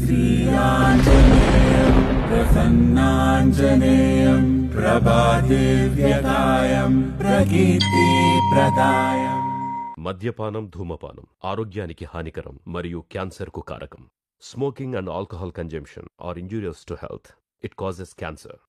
श्रीयाञ्जनेयं प्रसन्नाञ्जनेयं ప్రభాదివ్యకాయం ప్రకీర్తిప్రదాయం. మద్యపానం, ధూమపానం ఆరోగ్యానికి హానికరం మరియు క్యాన్సర్కు కారకం. Smoking and alcohol consumption are injurious to health. It causes cancer.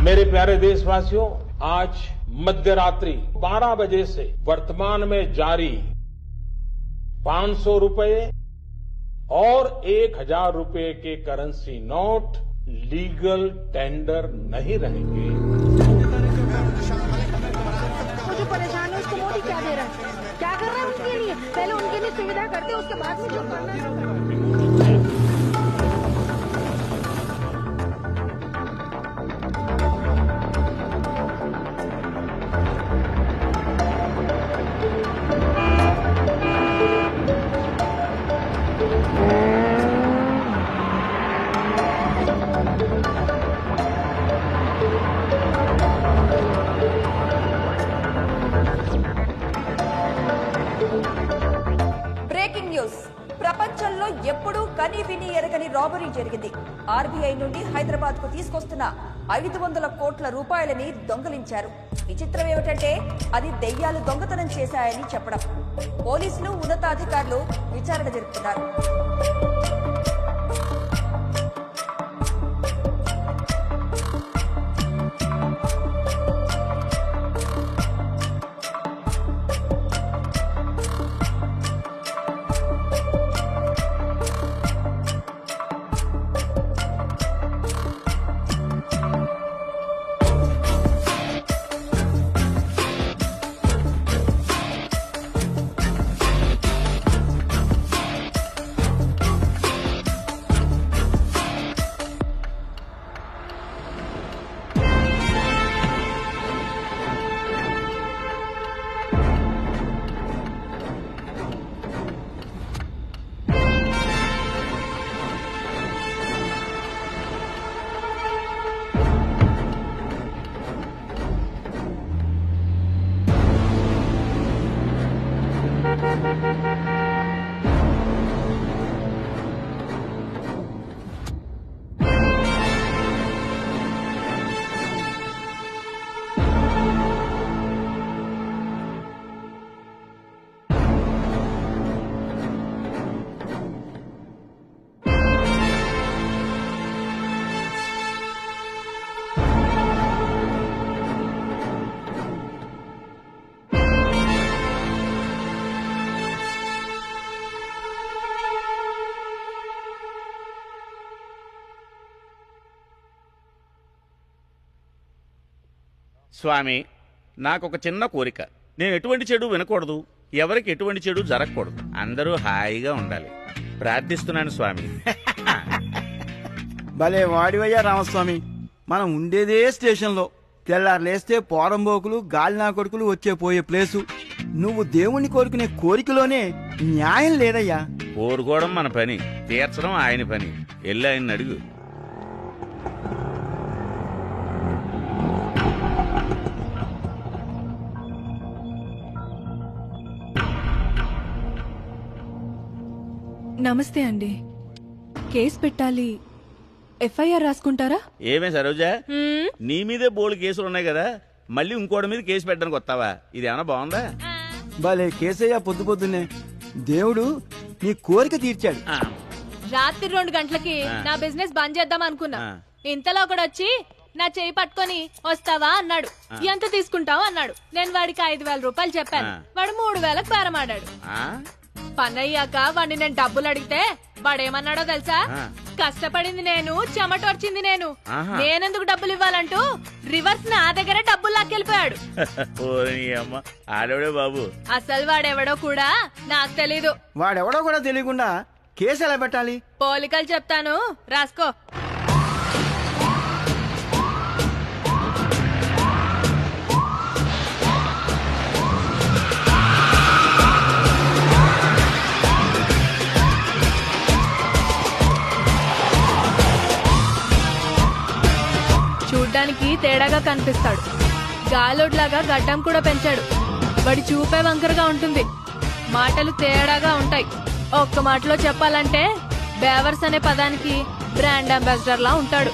मेरे प्यारे देशवासियों, आज मध्यरात्रि 12 बजे से वर्तमान में जारी 500 रुपए और 1000 रुपए के करेंसी नोट लीगल टेंडर नहीं रहेंगे। जो परेशान है उसको मोदी क्या दे रहा है? क्या कर रहा है उनके लिए? पहले उनके लिए सुविधा करते, उसके बाद में जो करना है। Breaking news. ప్రపంచంలో ఎప్పుడూ కని విని ఎరగని రాబరీ జరిగింది. ఆర్బీఐ నుండి హైదరాబాద్ కు తీసుకొస్తున్న 500 కోట్ల రూపాయలని దొంగలించారు. విచిత్రం ఏమిటంటే అది దెయ్యాలు దొంగతనం చేశాయని చెప్పడం. పోలీసులు, ఉన్నతాధికారులు విచారణ జరుపుతున్నారు. స్వామి, నాకొక చిన్న కోరిక. నేను ఎటువంటి చెడు వినకూడదు, ఎవరికి ఎటువంటి చెడు జరగకూడదు, అందరూ హాయిగా ఉండాలి. ప్రార్థిస్తున్నాను స్వామి. భలే వాడివయ్యా రామస్వామి. మనం ఉండేదే స్టేషన్లో. తెల్లారు లేస్తే పోరంబోకులు గాలినా కొడుకులు వచ్చే పోయే ప్లేసు. నువ్వు దేవుణ్ణి కోరుకునే కోరికలోనే న్యాయం లేదయ్యా. కోరుకోవడం మన పని, తీర్చడం ఆయన పని. వెళ్ళి ఆయన అడుగు. నమస్తే అండి. కేసు పెట్టాలి, ఎఫ్ఐఆర్ రాసుకుంటారా? ఏమే సరోజా, నీ మీదే బోల్డ్ కేసులు ఉన్నాయి కదా, మళ్ళీ ఇంకోటి మీద కేసు పెట్టడానికి వస్తావా? ఇదేమన్నా బాగుందా? భలే కేసయ్యా. పొద్దు పొద్దున్నే దేవుడు నీ కోరిక తీర్చాడు. రాత్రి 2 గంటలకి నా బిజినెస్ బంద్ చేద్దాం అనుకున్నా. ఇంతలో ఒకడు వచ్చి నా చేయి పట్టుకొని వస్తావా అన్నాడు. ఎంత తీసుకుంటావు అన్నాడు. నేను వాడికి 5,000 రూపాయలు చెప్పాను. వాడు 3,000కు బేరమాడాడు. పని అయ్యాక వాడిని నేను డబ్బులు అడిగితే వాడేమన్నాడో తెలుసా? కష్టపడింది నేను, చెమటొచ్చింది నేను, నేనెందుకు డబ్బులు ఇవ్వాలంటూ రివర్స్ నా దగ్గర డబ్బులు లాక్కెళ్ళిపోయాడు. ఆడవడే బాబు. అసలు వాడెవడో కూడా నాకు తెలీదు. వాడెవడో కూడా తెలియకుండా కేసు ఎలా పెట్టాలి? పోలికలు చెప్తాను, రాసుకో. చూడ్డానికి తేడాగా కనిపిస్తాడు. గాలోడ్లాగా గడ్డం కూడా పెంచాడు. వాడి చూపే వంకరగా ఉంటుంది. మాటలు తేడాగా ఉంటాయి. ఒక్క మాటలో చెప్పాలంటే బేవర్స్ అనే పదానికి బ్రాండ్ అంబాసిడర్ లా ఉంటాడు.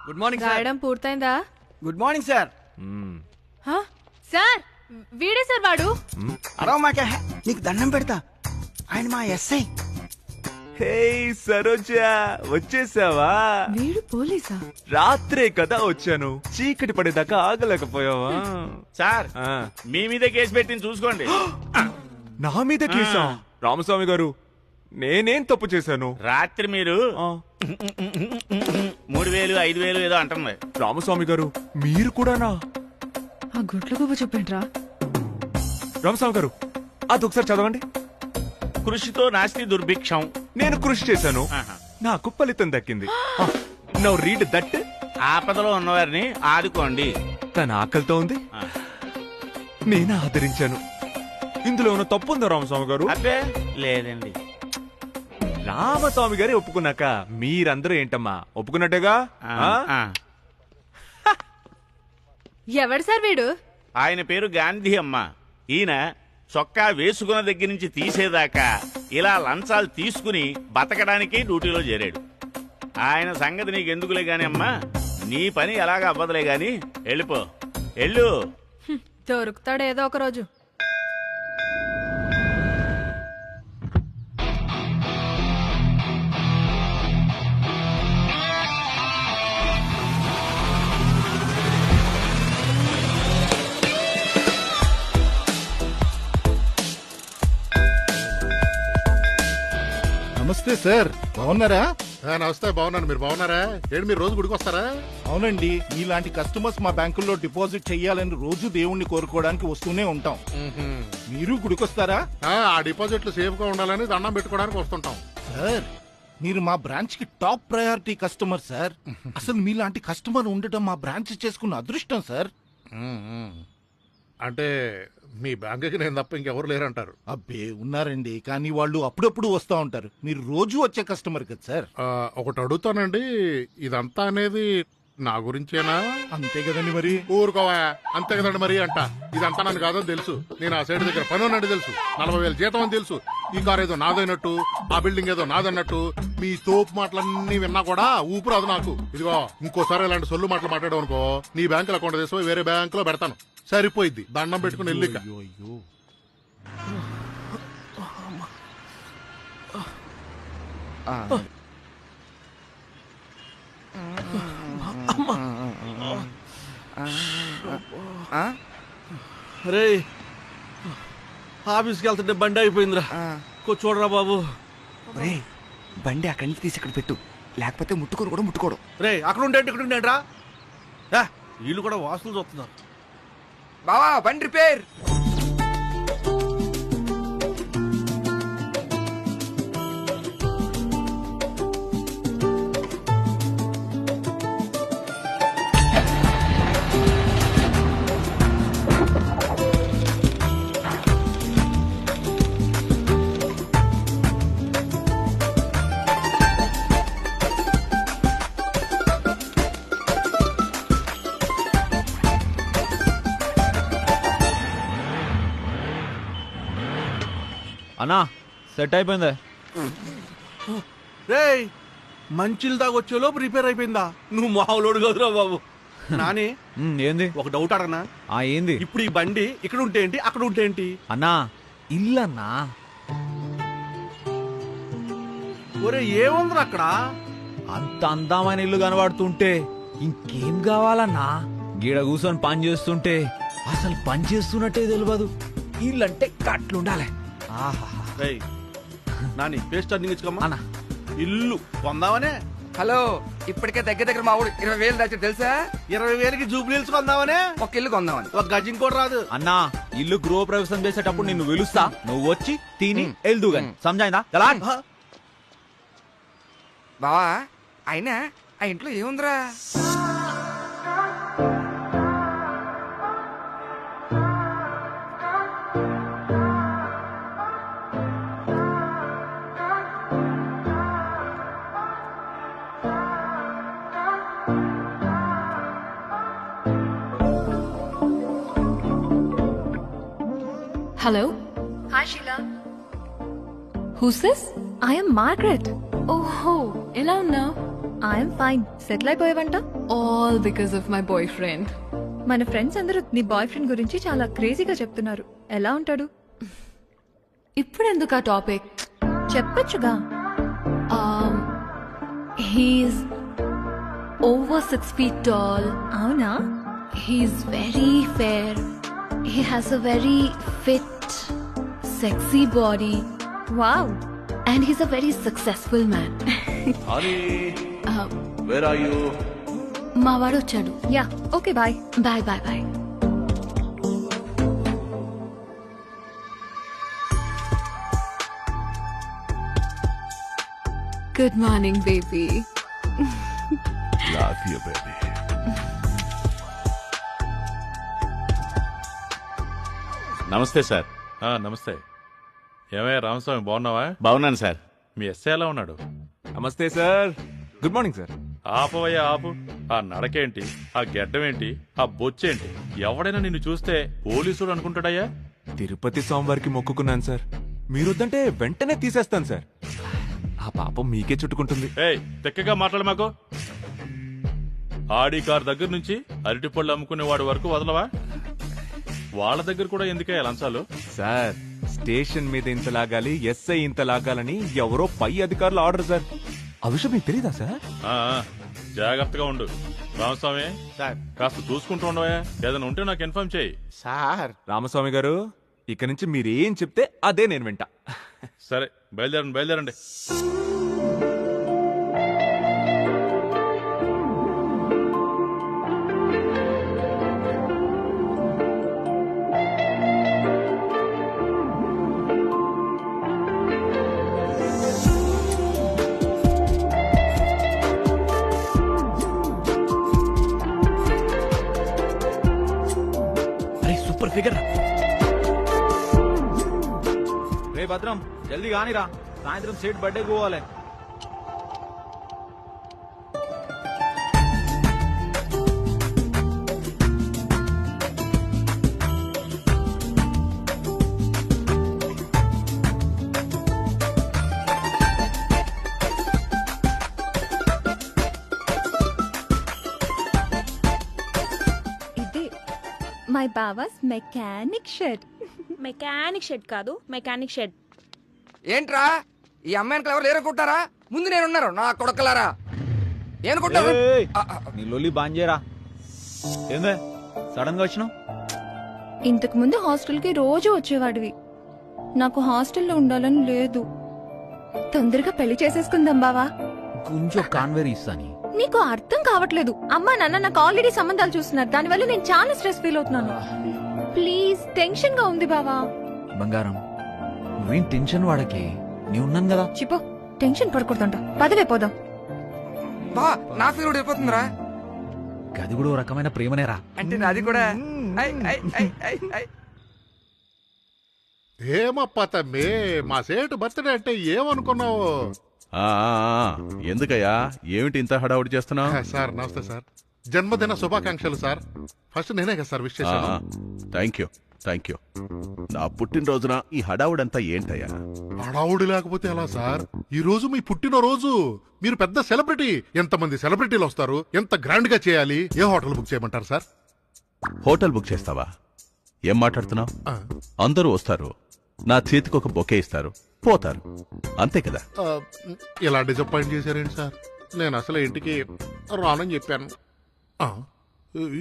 Good morning. రాయడం పూర్తయిందా? Good morning sir. సార్ వీడే సార్ వాడు. అరవమాకే, నీకు దండం పెడతా. ఆయన మా ఎస్ఐ. హే సరోజా, వచ్చేసావా? వీడు పోలీసా? రాత్రే కదా వచ్చాను, చీకటి పడేదాకా ఆగలేకపోయావా? సార్, మీ మీదే కేసు పెట్టింది చూసుకోండి. నా మీద కేసా? రామస్వామి గారు, నేనేం తప్పు చేశాను? రాత్రి మీరు 3,000 5,000 ఏదో అంటుంది. రామస్వామి గారు, మీరు కూడానా? ఆ గుడ్ల గుబ చూపండిరా. రామస్వామి గారు, అది ఒకసారి చదవండి. కృషితో నాస్తి దుర్భిక్షం. నేను కృషి చేశాను, నాకు ఫలితం దక్కింది. Now read that. ఆపదలో ఉన్నవారిని ఆదుకోండి. తన ఆకలితో ఉంది, నేను ఆదరించాను. ఇందులో ఉన్న తప్పు ఉందా రామస్వామి గారు? అబ్బే లేదండి. రామస్వామి గారే ఒప్పుకున్నాక మీరందరూ ఏంటమ్మా ఒప్పుకున్నట్టేగా? ఎవడు సార్ వీడు? ఆయన పేరు గాంధీ అమ్మ. ఈయన చొక్కా వేసుకున్న దగ్గర నుంచి తీసేదాకా ఇలా లంచాలు తీసుకుని బతకడానికి డ్యూటీలో చేరాడు. ఆయన సంగతి నీకెందుకులే గాని అమ్మా, నీ పని ఎలాగా అవ్వదులే గాని వెళ్ళిపో. వెళ్ళు. దొరుకుతాడు ఏదో ఒక రోజు. నమస్తే సార్, బాగున్నారా? నమస్తే, బాగున్నాను. మీరు బాగున్నారా? ఏంటి మీరు రోజు గుడికి వస్తారా? అవునండి, ఇలాంటి కస్టమర్స్ మా బ్యాంకుల్లో డిపాజిట్ చెయ్యాలని రోజు దేవుణ్ణి కోరుకోవడానికి వస్తూనే ఉంటాం. మీరు గుడికొస్తారా? ఆ డిపాజిట్లు సేఫ్ గా ఉండాలని దండం పెట్టుకోవడానికి వస్తుంటాం. సార్, మీరు మా బ్రాంచ్ కి టాప్ ప్రయారిటీ కస్టమర్ సార్. అసలు మీలాంటి కస్టమర్ ఉండటం మా బ్రాంచ్ చేసుకున్న అదృష్టం సార్. అంటే మీ బ్యాంకుకి నేను తప్ప ఇంకెవరు లేరంటారు? అబ్బే ఉన్నారండి, కానీ వాళ్ళు అప్పుడప్పుడు వస్తా ఉంటారు. మీరు రోజు వచ్చే కస్టమర్ కదా సార్. ఒకటి అడుగుతానండి, ఇదంతా అనేది నా గురించేనా? అంతే కదండి మరి. ఊరుకోవా, అంతే కదండి మరి అంట. ఇదంతా నన్ను కాదని తెలుసు. నేను ఆ సైడ్ దగ్గర పని ఉన్నట్టు తెలుసు. 40,000 జీతం అని తెలుసు. ఈ కార్ ఏదో నాదైనట్టు, ఆ బిల్డింగ్ ఏదో నాదన్నట్టు మీ తోపు మాటలన్నీ విన్నా కూడా ఊపిరాదు నాకు. ఇదిగో ఇంకోసారి ఇలాంటి సొల్లు మాటలు మాట్లాడావు అనుకో, నీ బ్యాంకులో అకౌంట్ తీసుకో వేరే బ్యాంక్ లో పెడతాను. సరిపోయిద్ది. దండం పెట్టుకుని వెళ్ళిక. రే, ఆఫీస్కి వెళ్తుంటే బండి అయిపోయిందిరా, చూడరా బాబు. రే, బండి అక్కడి నుంచి తీసి ఇక్కడ పెట్టు, లేకపోతే ముట్టుకోరు కూడా ముట్టుకోడు. రే, అక్కడ ఉంటే ఇక్కడ ఉండేట్రా. వీళ్ళు కూడా వాస్తులు చూస్తున్నారు. బావా బండి రిపేర్. అన్నా సెట్ అయిపోయిందా? రేయ్ మంచిలు దాగొచ్చేలోపు రిపేర్ అయిపోయిందా? నువ్వు మామూలుడు కదురా బాబు. నాని ఏంది? ఒక డౌట్ అడగనా? ఏంది? ఇప్పుడు ఈ బండి ఇక్కడ ఉంటే ఏంటి, అక్కడ ఉంటే ఏంటి? అన్నా ఇల్లన్నా. ఒరే ఏముందిరా అక్కడ? అంత అందమైన ఇల్లు కనబడుతుంటే ఇంకేం కావాలన్నా? గీడ కూర్చొని పని చేస్తుంటే అసలు పని చేస్తున్నట్టే తెలియదు. ఇల్లంటే కట్లుండాలి. రేయ్ నాని పేస్ట్ టర్నింగ్ ఇచ్చుకోమ్మా. అన్నా ఇల్లు కొందామనే. హలో, ఇప్పటికే దగ్గర మా ఊడు 20,000 దాచి తెలుసా? 20,000కి జూబ్లీల్స్ కొందామనే. ఒక ఇల్లు కొందామని. ఒక గజం కూడా రాదు. అన్నా ఇల్లు గృహ ప్రవేశం చేసేటప్పుడు నిన్ను పిలుస్తా, నువ్వు వచ్చి తిని వెళ్దు గాని. సంజాయిందా? బావా అయినా ఆ ఇంట్లో ఏముందిరా? Hello? Hi, Sheila. Who's this? I am Margaret. Oh, ఎలా ఉన్నావు? I am fine. సెటిల్ అయిపోయావంట? All because of my boyfriend. మన ఫ్రెండ్స్ అందరూ నీ బాయ్ ఫ్రెండ్ గురించి చాలా క్రేజీగా చెప్తున్నారు. ఎలా ఉంటాడు? ఇప్పుడు ఎందుకు ఆ టాపిక్? చెప్పొచ్చుగా. He's over 6 feet tall. అవునా? He's very fair. He has a very fit, sexy body. Wow. And he's a very successful man. Honey, where are you? మా వాడు వచ్చాడు. Ya okay bye. Bye bye bye. Good morning baby. Love you, baby. నమస్తే sir. నమస్తే. ఏమయ్యా రామస్వామి, బాగున్నావా? బాగున్నాను sir. మీ SI ఎలా ఉన్నాడు? నమస్తే సార్. Good morning sir. ఆపవయ్యా ఆపు. ఆ నడకేంటి, ఆ గెడ్డమేంటి, ఆ బొచ్చేంటి? ఎవడైనా నిన్ను చూస్తే పోలీసుడు అనుకుంటాడయ్యా? తిరుపతి స్వామివారికి మొక్కుకున్నాను సార్. మీరొద్దంటే వెంటనే తీసేస్తాను సార్. ఆ పాపం మీకే చుట్టుకుంటుంది. ఏయ్ తెక్కగా మాట్లాడు మాకు. ఆడి కార్ దగ్గర నుంచి అరటిపళ్ళు అమ్ముకునే వాడి వరకు వదలవా? వాళ్ళ దగ్గర కూడా ఎందుకే లంచాలు? సార్ స్టేషన్ మీద ఇంత లాగాలి, ఎస్ఐ ఇంత లాగాలని ఎవరో పై అధికారులు ఆర్డర్ సార్. ఆ విషయం మీకు తెలీదా సార్? జాగ్రత్తగా ఉండు రామస్వామి. సార్ కాస్త చూసుకుంటూ ఉండవా? ఏదైనా ఉంటే నాకు ఇన్ఫార్మ్ చేయి. సార్. రామస్వామి గారు, ఇక నుంచి మీరేం చెప్తే అదే నేను వింటా. సరే బయలుదేరండి. Super figure. రే భద్రం, జల్దీ కానిరా, సాయంత్రం సేట్ బర్త్డే పోవాలి. మై బావాస్ మెకానిక్ షెడ్. మెకానిక్ షెడ్ కాదు, మెకానిక్ షెడ్. ఏంట్రా ఈ అమ్మాయిని ఎవరు లేరనుకుంటారా? ముందు నేనున్నారు నా కొడకలారా. ఏనుకుంటారు? నీ లొల్లి బాంజేరా. ఏందే సడన్ గా వచ్చినావు? ఇంతకు ముందు హాస్టల్కి రోజు వచ్చేవాడివి. నాకు హాస్టల్లో ఉండాలని లేదు. తొందరగా పెళ్లి చేసేసుకుందాం బావా. కొంచెం కాన్వేర్ ఇస్తాని. నీకు అర్థం కావట్లేదు. అమ్మా నాన్న నాకు ఆల్రెడీ సంబంధాలు చూస్తున్నారు. దానివల్ల నేను చాలా స్ట్రెస్ ఫీల్ అవుతున్నాను. ప్లీజ్, టెన్షన్ గా ఉంది బావా. బంగారం నువ్వేం టెన్షన్ వాడకి, నీ ఉన్నాను కదా. చిపో, టెన్షన్ పడకూడదంట. పదవే పోదాం. బా నా ఫీల్ అయిపోతుందిరా. గది కూడా ఓ రకమైన ప్రేమనేరా. అంటే నాది కూడా. ఏమప్పా తమ్మి, మా సేటు బర్త్డే అంటే ఏమనుకున్నావు? ఎందుకయ్యా ఏమిటి ఇంత హడావుడి చేస్తున్నావు? సార్ నమస్తే సార్, జన్మదిన శుభాకాంక్షలు సార్. ఫస్ట్ నేనే కదా సార్ విష్ చేశాను. Thank you. నా పుట్టినరోజున ఈ హడావుడంతా ఏంటయ్యా? హడావుడి లేకపోతే ఎలా సార్? ఈ రోజు మీ పుట్టినరోజు, మీరు పెద్ద సెలబ్రిటీ. ఎంతమంది సెలబ్రిటీలు వస్తారు, ఎంత గ్రాండ్ గా చేయాలి? ఏ హోటల్ బుక్ చేయమంటారు సార్? హోటల్ బుక్ చేస్తావా? ఏం మాట్లాడుతున్నావు? అందరూ వస్తారు, నా చేతికి ఒక బొకే ఇస్తారు, పోతారు, అంతే కదా. ఇలా డిసప్పాయింట్ చేశారేంటి సార్? నేను అసలు ఇంటికి రానని చెప్పాను.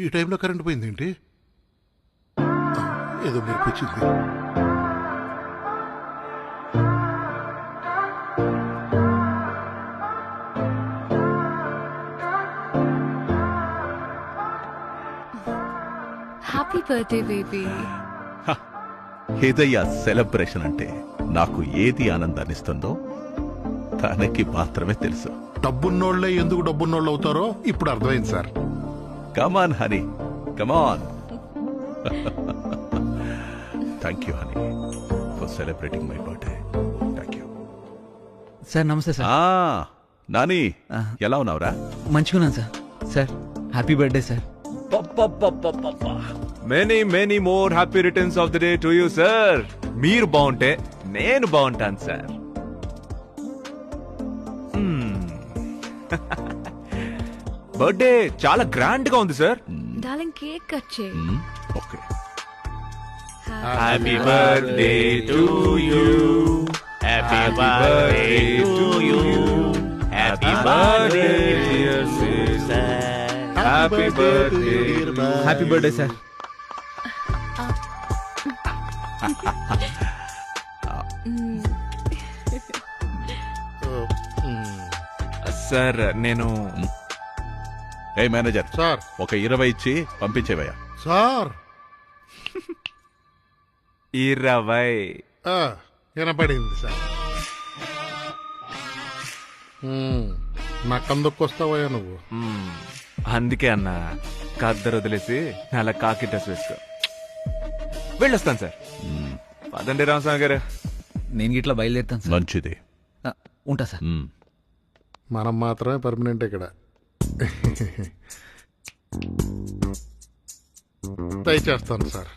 ఈ టైంలో కరెంట్ పోయింది ఏంటి? ఏదో మీరు వచ్చింది. Happy birthday baby. ఇదయ్యా సెలబ్రేషన్ అంటే. నాకు ఏది ఆనందాన్నిస్తుందో తనకి మాత్రమే తెలుసు. డబ్బున్నోళ్లే ఎందుకు డబ్బున్నోళ్ళు అవుతారో ఇప్పుడు అర్థమైంది sir. Come on honey, come on. Thank you honey for celebrating my birthday. Thank you sir. నమస్తే సార్. నాని, ఎలా ఉన్నావురా? మంచిగున్నాను sir. Sir happy birthday sir. Many more happy returns of the day to you sir. మీరు బాగుంటే నేను బాగుంటాను సార్. బర్త్డే చాలా grand గా ఉంది సార్. డార్లింగ్, కేక్ కట్ చేయి. Okay. Happy birthday to you, happy birthday to you, happy birthday dear sister, happy birthday. Happy birthday sir. Sir నేను ఏ manager sir, ఒక 20 ఇచ్చి పంపించేవయ్యా. సార్ 20 వినపడింది సార్. నా కందుకొస్తావయ్యా నువ్వు. అందుకే అన్న కద్దరు వదిలేసి అలా కాకి డ్రెస్ వేసుకో. వెళ్ళొస్తాను సార్. పదండి రామస్వామి గారు. నేను ఇట్లా బయలుదేరుతాను సార్. మంచిది. ఉంటా సార్. మనం మాత్రమే పర్మనెంట్ ఇక్కడ. ట్రై చేస్తాను సార్.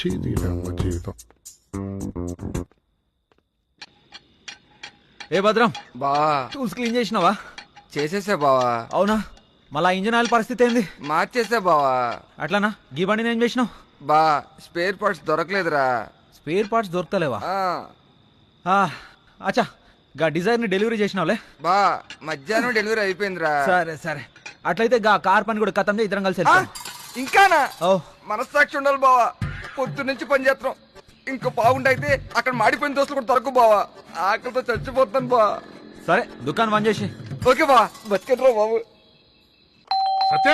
జీవితం. ఏ భద్రం, బా టూల్స్ క్లీన్ చేసినావా? చేసేసా బావా. అవునా? మళ్ళా ఇంజన్ ఆయిల్ పరిస్థితి ఏంది? మార్చేసా బావా. అట్లానా? గీ బండి ఏం చేసినావు? బా స్పేర్ పార్ట్స్ దొరకలేదురా. స్పేర్ పార్ట్స్ దొరకలేవా? అచ్చా, గా డిజైర్ ని డెలివరీ చేసినావులే. బా మధ్యాహ్నం డెలివరీ అయిపోయిందిరా. సరే అట్లయితే గా కార్ పని కూడా కథం ఇద్దరం కలిసి వెళ్తాం. ఇంకానా? మనస్సాక్షి ఉండాలి బావా. పొద్దు నుంచి పని చేస్తున్నాం. ఇంకో బాగుండైతే అక్కడ మాడిపోయిన దోస్తులు కూడా దొరకవు బావా. ఆకలితో చచ్చిపోతాను బా. సరే దుకాణం బంద్ చేసి. ఓకే బా, బతికెట్రా బాబు. సత్య,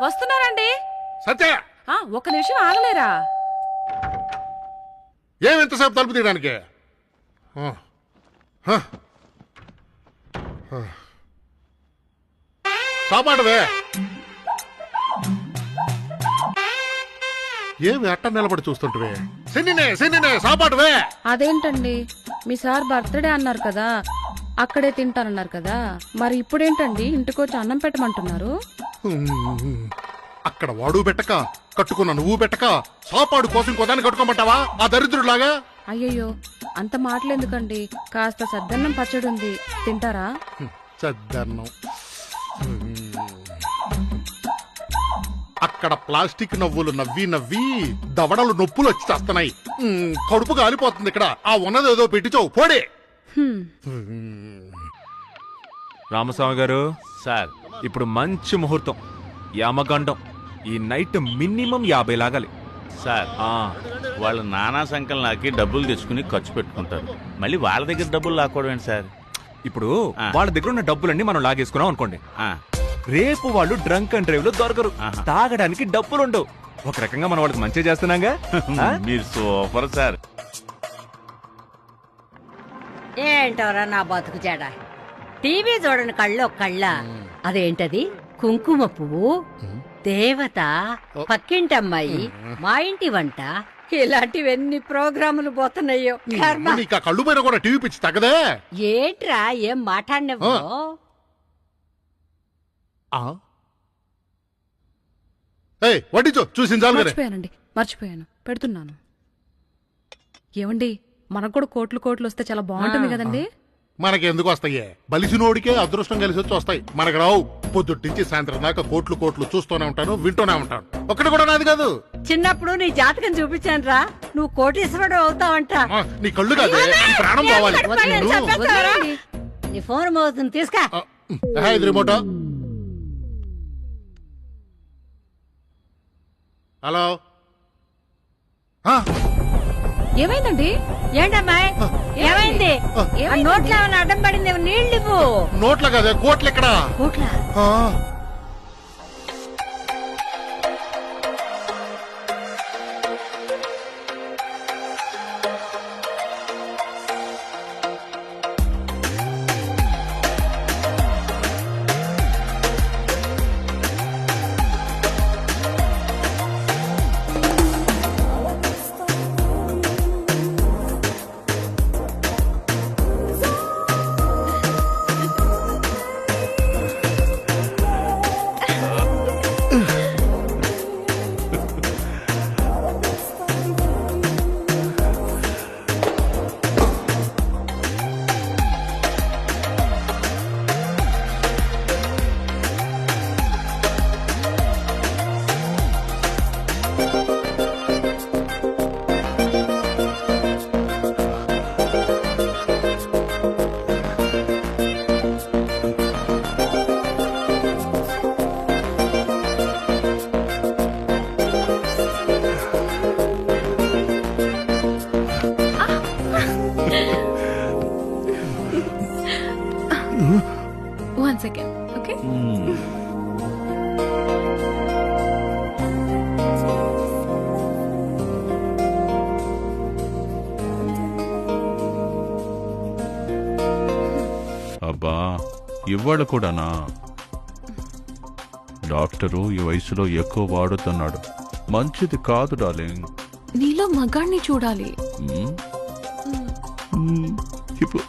వస్తున్నారండి. సత్య, ఒక్క నిమిషం ఆగలేరా? ఏమెంతసేపు తలుపు తీయడానికి? సాపాటువే. ఏమి అట్ట నిలబడి చూస్తుంటవే? సిన్నినే సాపాటువే. అదేంటండి, మీ సార్ బర్త్డే అన్నారు కదా, అక్కడే తింటానన్నారు కదా, మరి ఇప్పుడేంటండి ఇంటికొచ్చి అన్నం పెట్టమంటున్నారు? అక్కడ వాడు పెట్టక, కట్టుకున్న నువ్వు పెట్టక, సాపాడు కోసం కొదాన్ని కట్టుకోమంటావా ఆ దరిద్రుడిలాగా? అయ్యయ్యో, అంత మాటలెందుకండి, కాస్త సద్దన్నం పచ్చడి ఉంది, తింటారా? సద్దన్నం. అక్కడ ప్లాస్టిక్ నవ్వులు నవ్వి దవడలు నొప్పులు వచ్చి చేస్తున్నాయి. కడుపు కాలిపోతుంది. ఇక్కడ ఆ ఉన్నదేదో పెట్టించావు పోడే. రామస్వామి గారు సార్, ఇప్పుడు మంచి ముహూర్తం, యామగండం. ఈ నైట్ మినిమం 50 లాగాలి సార్. వాళ్ళు నానా సంకల్ నాకి డబ్బులు తెచ్చుకుని ఖర్చు పెట్టుకుంటారు. మళ్ళీ వాళ్ళ దగ్గర డబ్బులు లాక్కోవడం ఏంటి సార్? ఇప్పుడు వాళ్ళ దగ్గర ఉన్న డబ్బులన్నీ మనం లాగేసుకున్నాం అనుకోండి, రేపు వాళ్ళు డ్రంక్ అండ్ డ్రైవ్ లో దొరకరు, తాగడానికి డబ్బులు ఉండవు. ఒక రకంగా మనం వాళ్ళకి మంచి చేస్తున్నాగా. మీరు సూపర్ సార్. ఏంటోరా నా బతుకు చెడ, టీవీ చూడని కళ్ళో కళ్ళ. అదేంటది కుంకుమ పువ్వు, దేవత, పక్కింటమ్మాయి, మా ఇంటి వంట, ఇలాంటివన్నీ ప్రోగ్రాములు పోతున్నాయో. కళ్ళు పైన కూడా టీవీ పిచ్చి తగ్గదే. ఏంట్రా ఏం మాట్లాడినవో. వడ్డించు చూసింది. మర్చిపోయానండి, మర్చిపోయాను, పెడుతున్నాను. ఏమండి, మనకు కూడా కోట్లు కోట్లు వస్తే చాలా బాగుంటుంది కదండి. మనకి ఎందుకు వస్తాయే, బలిసినోడికే అదృష్టం కలిసి వచ్చి వస్తాయి, మనకు రావు. పొద్దుట్టించి సాయంత్రం దాకా కోట్లు కోట్లు చూస్తూనే ఉంటాను, వింటూనే ఉంటాను. ఒక్కటి కూడా నాది కాదు. చిన్నప్పుడు నీ జాతకం చూపించాను రా, నువ్వు కోటీశ్వరుడు అవుతావంట. నీ కళ్ళు కాదే, నీ ప్రాణం కావాలి. నీ ఫోన్ మోగుతుంది, తీసుకా. ఇది రిమోటా? హలో, ఏమైందండి? ఏంటమ్మాయి ఏమైంది? నోట్లో ఏమైనా అడ్డం పడింది? నీళ్ళు ఇవ్వు. నోట్ల కదా, కోట్లు ఎక్కడ? కోట్ల One second, okay? అబ్బా, ఇవాళ కూడానా? డాక్టరు ఈ వయసులో ఎక్కువ వాడుతున్నాడు, మంచిది కాదు డార్లింగ్. నీలో మగాణ్ణి చూడాలి. ఇప్పుడు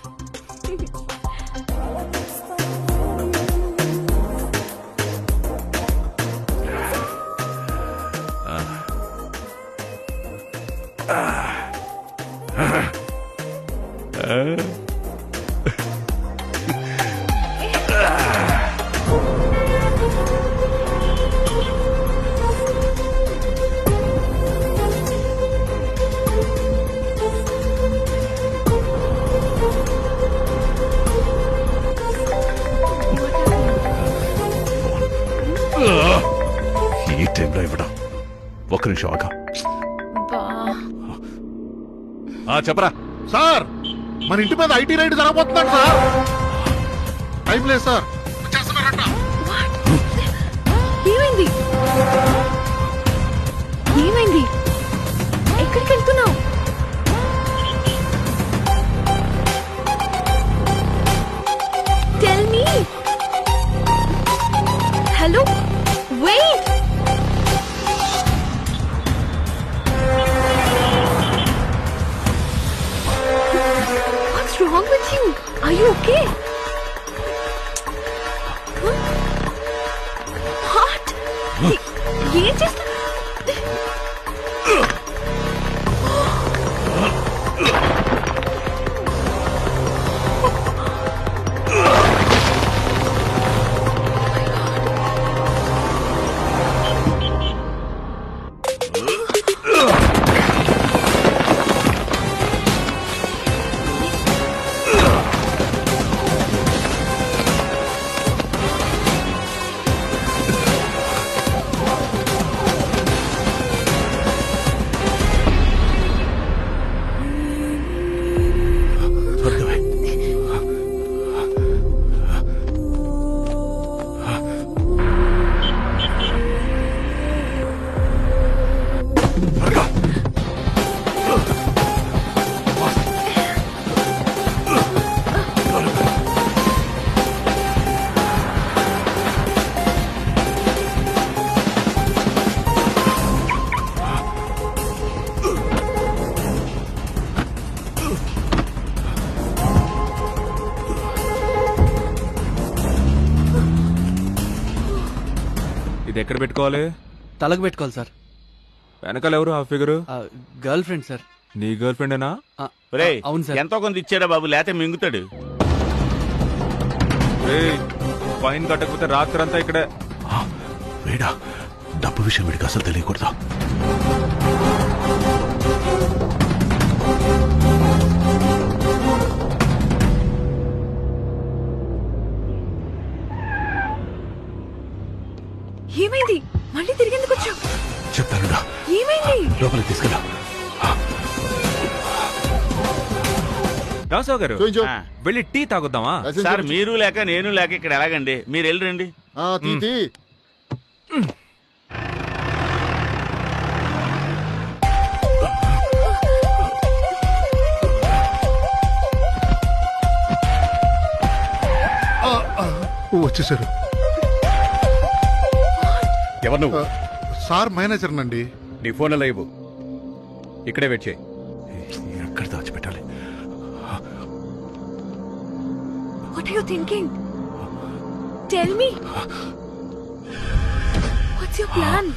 ఈ టైంలో ఇవ్వడం. ఒక నిమిషం ఆగా. చెప్పరా సార్, మన ఇంటి మీద ఐటీ రైడ్ జరగబోతున్నాడు సార్. టైం లేదు సార్. ఏమైంది? ఏమైంది? ఎక్కడికి వెళ్తున్నావు? Tell me. Hello? Wait. What's wrong with you? Are you okay? Huh? What? ఇది ఎక్కడ పెట్టుకోవాలి? తలకు పెట్టుకోవాలి సార్. వెనకాల ఎవరు ఆ ఫిగరు? Girl friend sir. నీ గర్ల్ ఫ్రెండేనా? అవును సార్. ఎంతో కొంత ఇచ్చాడా బాబు, లేతే మింగుతాడు. ఫైన్ కట్టకపోతే రాత్రంతా ఇక్కడే. వేడా డబ్బు విషయం వీడికి అసలు తెలియకూడదు. ఏమైంది? మళ్ళీ తిరిగి ఎందుకు వచ్చావు? చెప్తానుగా. ఏమైంది? లోపలికి తీసుకెళ్ళా. రాసావు గారు వెళ్ళి టీ తాగుద్దామా? సార్ మీరు లేక నేను లేక ఇక్కడ ఎలాగండి, మీరు వెళ్ళరండి. వచ్చేసారు. ఎవరు నువ్వు? సార్ మేనేజర్ నండి. నీ ఫోన్ అలా ఇవ్వు, ఇక్కడే వెయిట్ చేయి. ఎక్కడ దాచిపెట్టాలి? What are you thinking? Tell me. What's your plan?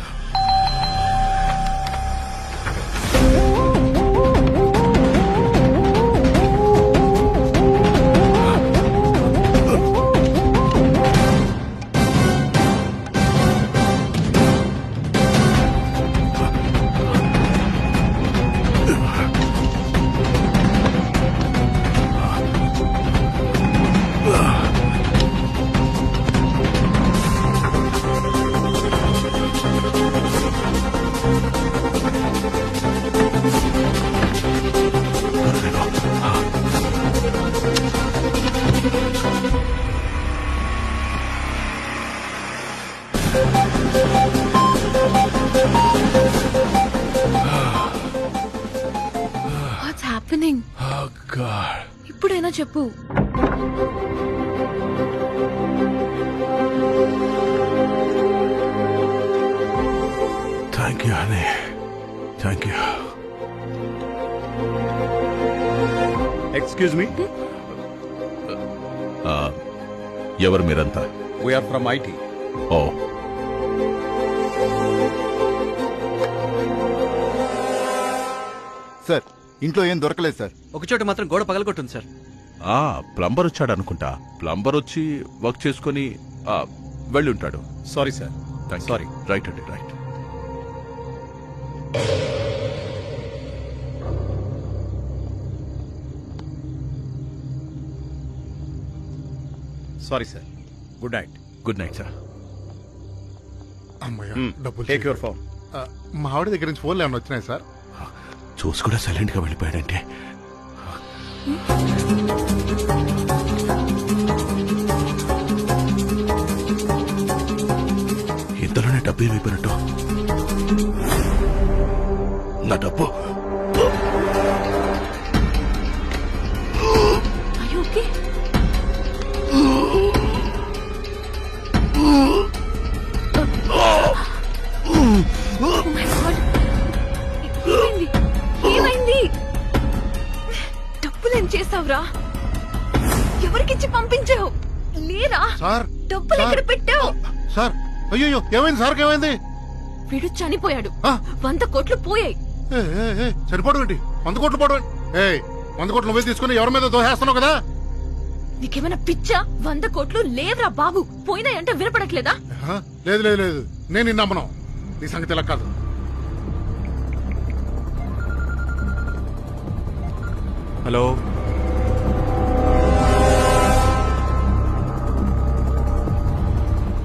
What's happening? Oh God. ఇప్పుడైనా చెప్పు. Thank you honey, thank you. Excuse me, ఎవరు మీరంతా? We are from IT. Oh, sir ఇంట్లో ఏం దొరకలేదు సార్. ఒకచోట మాత్రం గోడ పగలగొట్టుంది సార్. ప్లంబర్ వచ్చాడు అనుకుంటా. ప్లంబర్ వచ్చి వర్క్ చేసుకుని వెళ్ళి ఉంటాడు. Sorry sir. సారీ. రైట్ అండి, right. Sorry sir. Good night. Good night sir. అమ్మయ్య, డబ్బులు టేక్ యువర్ ఫోన్. మా ఆవిడ దగ్గర నుంచి ఫోన్లు ఏమైనా వచ్చినాయి సార్? చూసి కూడా సైలెంట్ గా వెళ్ళిపోయాడంటే. ఇంతలోనే డబ్బు ఏమైపోయినట్టు. నా డబ్బు. Are you okay? Oh my God. ఏమైంది? ఏమైంది? డబ్బులేం చేసావురా? ఎవరికిచ్చి పంపించావు? లేరా? సార్ డబ్బులు ఎక్కడ పెట్టావు? సార్, అయ్యో ఏమైంది సార్? ఏమైంది? వీడు చనిపోయాడు. 100 కోట్లు పోయాయి. సరిపోవడం ఏంటి? 100 కోట్లు పోవడం? 100 కోట్లు నువ్వే తీసుకుని ఎవరి మీద దోహేస్తున్నావు కదా? నీకేమైనా పిచ్చా? 100 కోట్లు లేవురా బాబు. పోయినాయంటే వినపడట్లేదా? లేదు లేదు లేదు, నేను నిన్ను నమ్మను. నీ సంగతి ఇలా కాదు. హలో,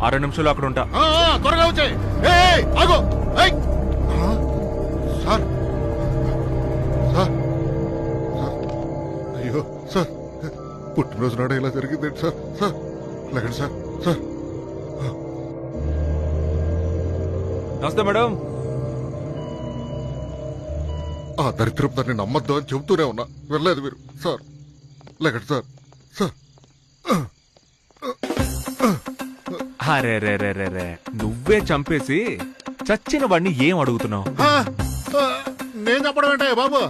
6 నిమిషాలు అక్కడ ఉంటా. త్వరగా వచ్చాయి. ఆగో. సార్ సార్, అయ్యో సార్, పుట్టినరోజు నాడు ఇలా జరిగిందండి సార్. సార్ లేకండి సార్. సార్ నమస్తే మేడం. ఆ దరిద్రం దాన్ని నమ్మద్దు అని చెబుతూనే ఉన్నా, వెళ్ళలేదు మీరు. సార్ లేకండి సార్. సార్ అరే రే రే రే రే, నువ్వే చంపేసి చచ్చిన వాడిని ఏం అడుగుతున్నావు? నేను చెప్పడం ఏంటే బాబు?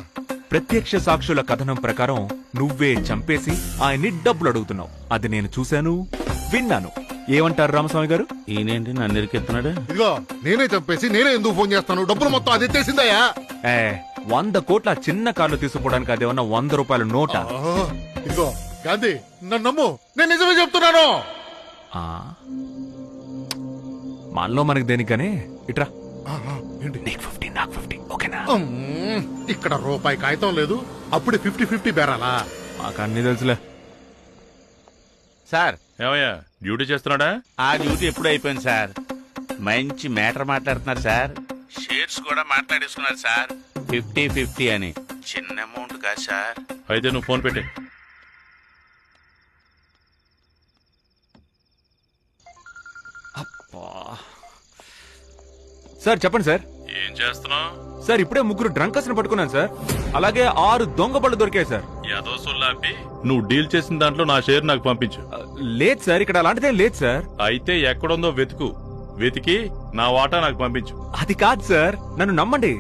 ప్రత్యక్ష సాక్షుల కథనం ప్రకారం నువ్వే చంపేసి ఆయన్ని డబ్బులు అడుగుతున్నావు. అది నేను చూశాను, విన్నాను. ఏమంటారు రామస్వామి గారు? ఈయనేంటి నన్ను ఇరికెత్తున్నాడు? ఇదిగో నేనే చంపేసి నేనే ఎందుకు ఫోన్ చేస్తాను? డబ్బులు మొత్తం అది ఎత్తేసిందయ్యా. 100 కోట్ల చిన్న కార్లు తీసుకోవడానికి అదేమన్నా 100 రూపాయల నోటా? ఇదిగో గాంధీ, నన్ను నమ్ము, నేను నిజమే చెప్తున్నాను. మనలో మనకి దేనికని ఇట్రా. నీకు 50 నాకు 50 ఓకేనా? ఇక్కడ రూపాయి కాగితం లేదు, అప్పుడే 50-50 బేరాలా? మాకు అన్ని తెలుసులే సార్. ఏమయ్యా డ్యూటీ చేస్తున్నాడా? ఆ డ్యూటీ ఎప్పుడు అయిపోయింది సార్. మంచి మ్యాటర్ మాట్లాడుతున్నారు సార్. షేర్స్ కూడా మాట్లాడేసుకున్నారు సార్. 50-50 అని. చిన్న అమౌంట్ కాదు సార్. అయితే నువ్వు ఫోన్ పెట్టే. సార్ చెప్పండి సార్. ఏం చేస్తున్నావు? సార్ ఇప్పుడే 3 డ్రంకర్స్ ని పట్టుకున్నాను సార్. అలాగే 6 దొంగ బళ్ళు దొరికాయి సార్. ఏదో సొల్లాపి నువ్వు డీల్ చేసిన దాంట్లో నా షేర్ నాకు పంపించు. లేదు సార్, ఇక్కడ అలాంటిదేం లేదు సార్. అయితే ఎక్కడుందో వెతికి నా వాటా నాకు పంపించు. అది కాదు సార్, నన్ను నమ్మండి,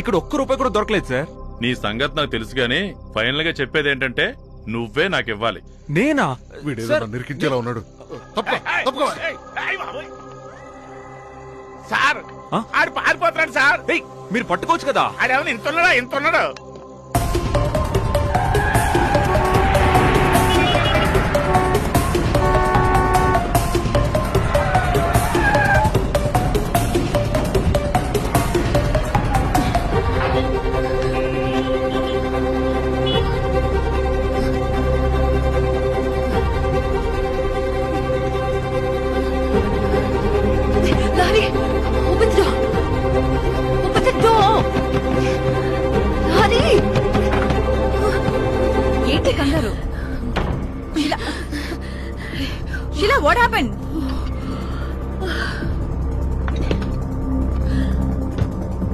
ఇక్కడ ₹1 కూడా దొరకలేదు సార్. నీ సంగతి నాకు తెలుసు గానీ ఫైనల్ గా చెప్పేది ఏంటంటే నువ్వే నాకు ఇవ్వాలి. నేనా? వీడేదో నిరికించేలా ఉన్నాడు. సార్ ఆడు పారిపోతున్నాడు సార్. మీరు పట్టుకోవచ్చు కదా. ఆడేమన్నా ఇంత ఉన్నాడు. ఏంటి కంగారు? Sheela, what happened?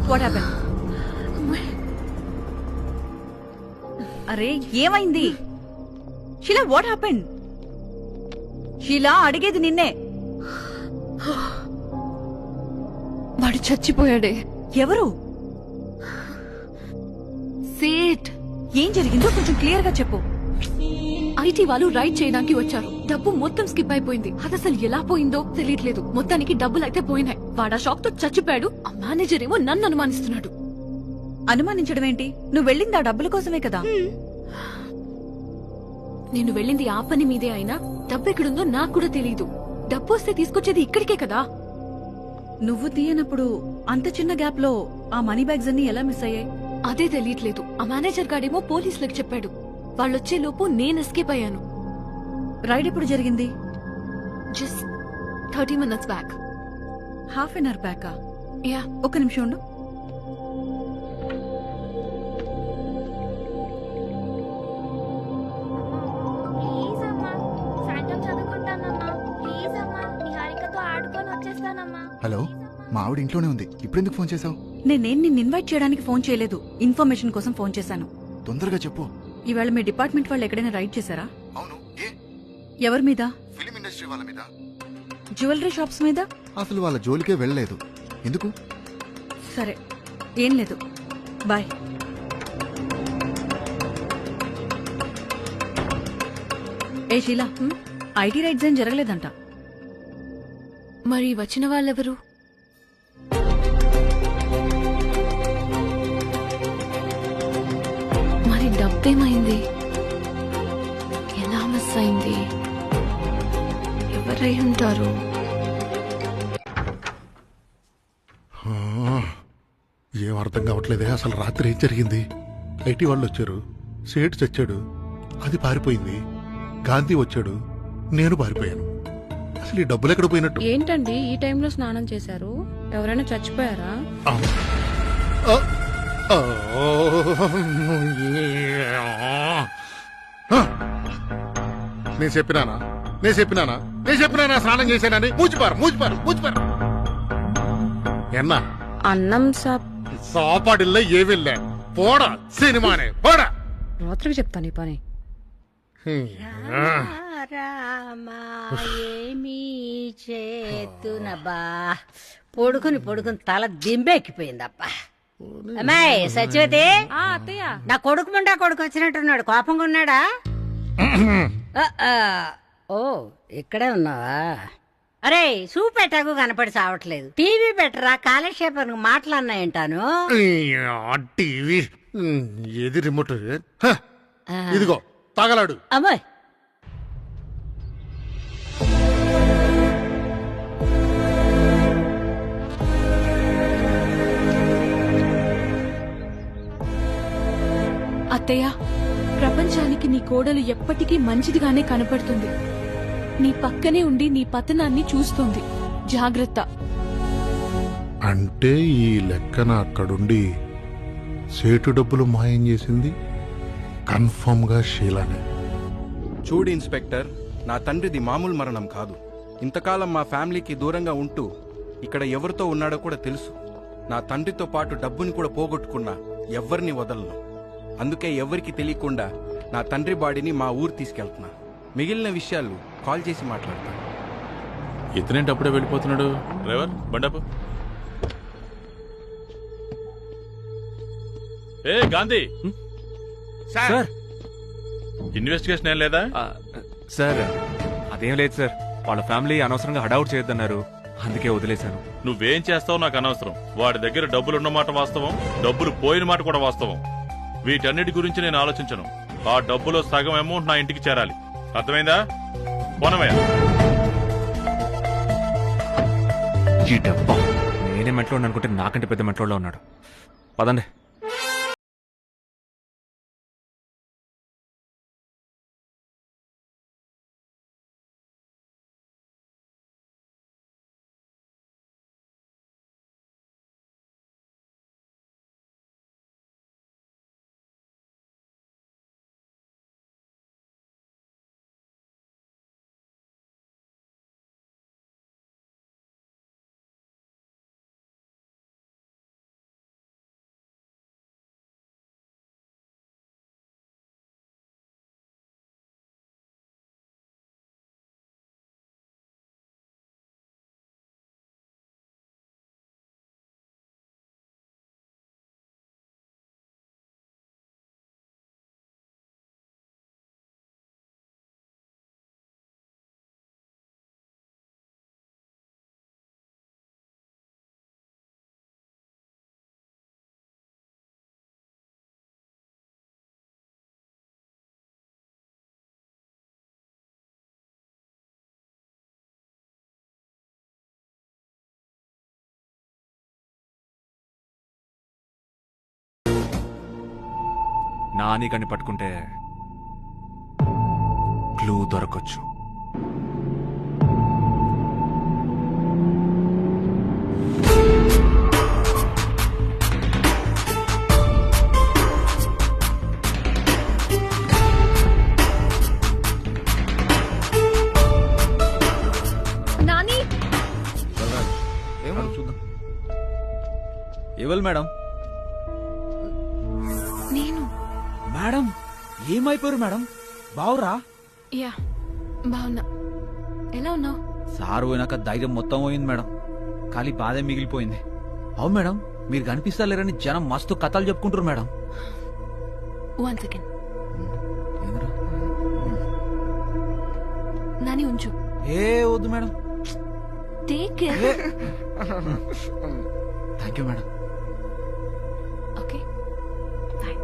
What happened? అరే ఏమైంది? Sheela, what happened? షీలా, అడిగేది నిన్నే. వాడు చచ్చిపోయాడే. ఎవరు? సేట్. ఏం జరిగిందో కొంచెం క్లియర్ గా చెప్పు. ఐటీ వాళ్ళు రైడ్ చేయడానికి వచ్చారు. డబ్బు మొత్తం స్కిప్ అయిపోయింది. అది అసలు ఎలా పోయిందో తెలియట్లేదు. మొత్తానికి డబ్బులు అయితే పోయినాయి. వాడా షాక్ తో చచ్చిపోయాడు. ఆ మేనేజర్ ఏమో నన్ను అనుమానిస్తున్నాడు. అనుమానించడం ఏంటి? నువ్వు వెళ్ళింది ఆ డబ్బుల కోసమే కదా. నేను వెళ్ళింది ఆ పని మీదే అయినా డబ్బు ఎక్కడుందో నాకు కూడా తెలియదు. డబ్బు వస్తే తీసుకొచ్చేది ఇక్కడికే కదా. నువ్వు తీయనప్పుడు అంత చిన్న గ్యాప్ లో ఆ మనీ బ్యాగ్స్ అన్ని ఎలా మిస్ అయ్యాయి? అదే తెలియట్లేదు. ఆ మేనేజర్ గాడేమో పోలీసులకు చెప్పాడు. వాళ్ళొచ్చే లోపు నేను ఎస్కేప్ అయ్యాను. రైడ్ ఎప్పుడు జరిగింది? Just 30 minutes back. Half an hour బ్యాకా? యా. ఒక్క నిమిషం ఉండు. హలో, మా ఆవిడ ఇంట్లోనే ఉంది. ఇప్పుడెందుకు ఫోన్ చేసావు? నేనేం నిన్ను ఇన్వైట్ చేయడానికి ఫోన్ చేయలేదు, ఇన్ఫర్మేషన్ కోసం ఫోన్ చేశాను. తొందరగా చెప్పు. ఈవేళ మీ డిపార్ట్మెంట్ వాళ్ళు ఎక్కడైనా రైడ్ చేశారా? అవును. ఏ? ఎవరి మీద? ఫిలిం ఇండస్ట్రీ వాళ్ళ మీద. జ్యువెలరీ షాప్స్ మీద? అసలు వాళ్ళ జోలికే వెళ్ళలేదు. ఎందుకు? సరే, ఏం లేదు, బాయ్. ఏ షీలా, ఐటీ రైడ్స్ ఏం జరగలేదంట. మరి వచ్చిన వాళ్ళెవరు? మరి డబ్బేమైంది? ఎలా మిస్ అయింది? ఎవరై ఉంటారు? ఏం అర్థం కావట్లేదే. అసలు రాత్రి ఏం జరిగింది? ఐటీ వాళ్ళు వచ్చారు, సేట్ చచ్చాడు, అది పారిపోయింది, గాంధీ వచ్చాడు, నేను పారిపోయాను. అసలు ఈ డబ్బులు ఎక్కడ పోయినట్టు? ఏంటండి ఈ టైంలో స్నానం చేశారు? ఎవరైనా చచ్చిపోయారా? నేను చెప్పినానా స్నానం చేశానని? మూచిపారు ఎన్నా అన్నం సాపాడిల్ల ఏవిల్లే పోడా సినిమానే పోడా. రాత్రికి చెప్తాను ఈ పని. ఏమీ చేతునబ్బా, పొడుకుని తల దింబెక్కిపోయిందబ్బా. అమ్మాయి సత్యవతి, నా కొడుకు ముండా కొడుకు వచ్చినట్టున్నాడు. కోపంగా ఉన్నాడా? ఓ ఇక్కడే ఉన్నావా? అరే చూపెట్టకు కనపడి చావట్లేదు. టీవీ పెట్టరా, కాలక్షేపానికి మాట్లాడినాయంటాను. టీవీ ఏది రిమోట్? ఇదిగో తగలాడు. అమ్మాయి అత్తయ్య, ప్రపంచానికి నీ కోడలు ఎప్పటికీ మంచిదిగానే కనపడుతుంది. నీ పక్కనే ఉండి నీ పతనాన్ని చూస్తుంది. జాగ్రత్త. అంటే ఈ లెక్కన అక్కడుండి సేటు డబ్బులు మాయం చేసింది కన్ఫర్మ్ గా షీలానే. చూడు ఇన్స్పెక్టర్, నా తండ్రిది మామూలు మరణం కాదు. ఇంతకాలం మా ఫ్యామిలీకి దూరంగా ఉంటూ ఇక్కడ ఎవరితో ఉన్నాడో కూడా తెలుసు. నా తండ్రితో పాటు డబ్బుని కూడా పోగొట్టుకున్నా ఎవ్వరిని వదలను. అందుకే ఎవరికి తెలియకుండా నా తండ్రి బాడీని మా ఊరు తీసుకెళ్తున్నా. మిగిలిన విషయాలు కాల్ చేసి మాట్లాడతాను. ఇతనేంటి అప్పుడే వెళ్ళిపోతున్నాడు? డ్రైవర్ బండపు. ఏ గాంధీ సార్, ఇన్వెస్టిగేషన్ ఏం లేదా? సార్ అదేం లేదు సార్, వాళ్ళ ఫ్యామిలీ అనవసరంగా హడౌట్ చేయొద్దన్నారు, అందుకే వదిలేశాను. నువ్వేం చేస్తావు నాకు అనవసరం. వాడి దగ్గర డబ్బులు ఉన్నమాట వాస్తవం, డబ్బులు పోయిన మాట కూడా వాస్తవం. వీటన్నిటి గురించి నేను ఆలోచించను. ఆ డబ్బులో సగం అమౌంట్ నా ఇంటికి చేరాలి. అర్థమైందా? పోనమయ్యా. ఈ డబ్బా నేనే మెట్లో అనుకుంటే నాకంటే పెద్ద మెట్రోలో ఉన్నాడు. పదండి. నానిగాని పట్టుకుంటే క్లూ దొరకొచ్చు. నాని, చూద్దాం. ఎవరు మేడం? నేను. మేడం ఏమైపోయారు మేడం? బావురా? యా బావున్నా. ఎలా ఉన్నావు? సారు పోయినాక ధైర్యం మొత్తం పోయింది మేడం, ఖాళీ బాధే మిగిలిపోయింది. అవు మేడం, మీరు కనిపిస్తలేరని జనం మస్తు కథలు చెప్పుకుంటారు మేడం. 1 సెకండ్. నాని ఉంచు. ఏ వద్దు madam. Take care. Thank you madam. Okay bye.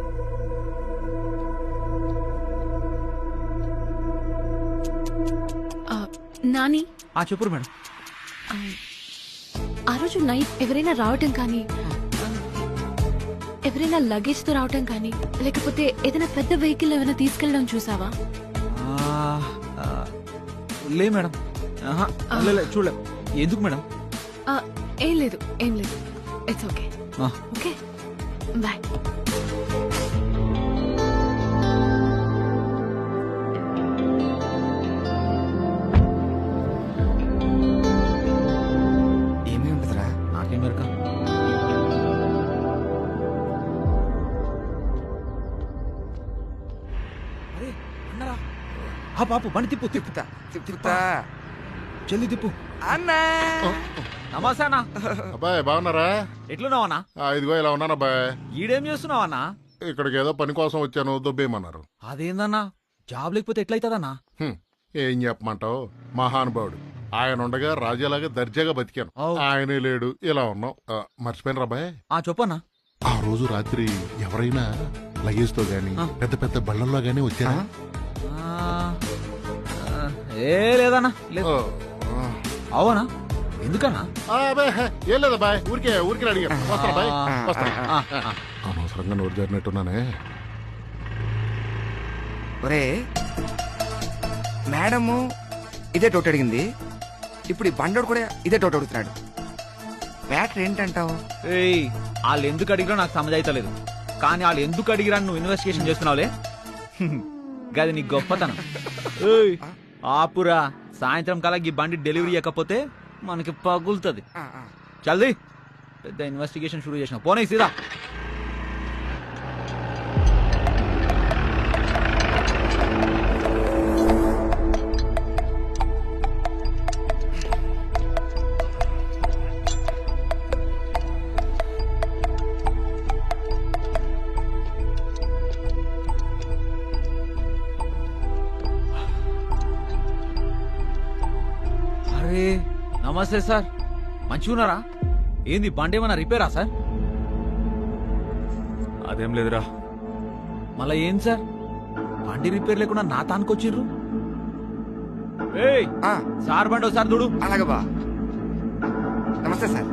Nani, చెప్పురు మేడం. ఆ రోజు నైట్ ఎవరైనా రావటం కానీ, ఎవరైనా లగేజ్ తో రావటం కానీ, లేకపోతే ఏదైనా పెద్ద వెహికల్ ఏమైనా తీసుకెళ్ళడం చూసావా? లే మేడం, చూడలే. ఎందుకు మేడం? ఏం లేదు, ఏం లేదు. It's okay. Okay bye. ఏమీ ఉంటుందిరా, నాకేం దొరక. అరే అన్నరా, ఆ పాపు బండి తిప్పు. తిప్పుతా చెల్లి తిప్పు. అన్నా నమస్తే అన్నా. అబ్బాయి బాగున్నారా? ఎట్లున్నావన్నా? ఇదిగో ఇలా ఉన్నాను అబ్బాయి. ఈడేం చేస్తున్నావన్నా? ఇక్కడికి ఏదో పని కోసం వచ్చాను, దొబ్బేయమన్నారు. అదేందన్నా, జాబ్ లేకపోతే ఎట్లయితదన్నా? ఏం చెప్పమంటావు, మహానుభావుడు ఆయన ఉండగా రాజాలాగా దర్జాగా బతికాను. ఆయనే లేడు, ఇలా ఉన్నాం. మర్చిపోయిన రాబాయ్, చెప్పన్నా. ఆ రోజు రాత్రి ఎవరైనా లగేజ్ తో గాని పెద్ద పెద్ద బళ్ళల్లో గానీ వచ్చారా? ఏ లేదన్నా, లేదు. అవునా? ఎందుకన్నా? ఏం లేదా బాయ్, ఊరికే అడిగాను. వస్తారా బాయ్? వస్తారా? అనవసరంగా నోరు జరినట్టున్నానే. ఒరే మేడము ఇదే డౌట్ అడిగింది, ఇప్పుడు ఈ బండోడు కూడా ఇదే డౌట్ అడుగుతున్నాడు. మ్యాటర్ ఏంటంటావు? వాళ్ళు ఎందుకు అడిగినా నాకు సమజైతలేదు, కానీ వాళ్ళు ఎందుకు అడిగిరా నువ్వు ఇన్వెస్టిగేషన్ చేస్తున్నావులే. గది నీ గొప్పతనం. ఆపురా, సాయంత్రం కల్లా ఈ బండి డెలివరీ ఇవ్వకపోతే మనకి పగులుతుంది. చల్ది పెద్ద ఇన్వెస్టిగేషన్ షురూ చేసిన పోనీ సీదా. నమస్తే సార్, మంచిగా ఉన్నారా? ఏంది బండి ఏమన్నా రిపేరా సార్? అదేం లేదురా. మళ్ళా ఏం సార్, బండి రిపేర్ లేకుండా నా తానుకొచ్చిర్రు? సార్ బండి ఒకసారి చూడు. అలాగే బా. నమస్తే సార్.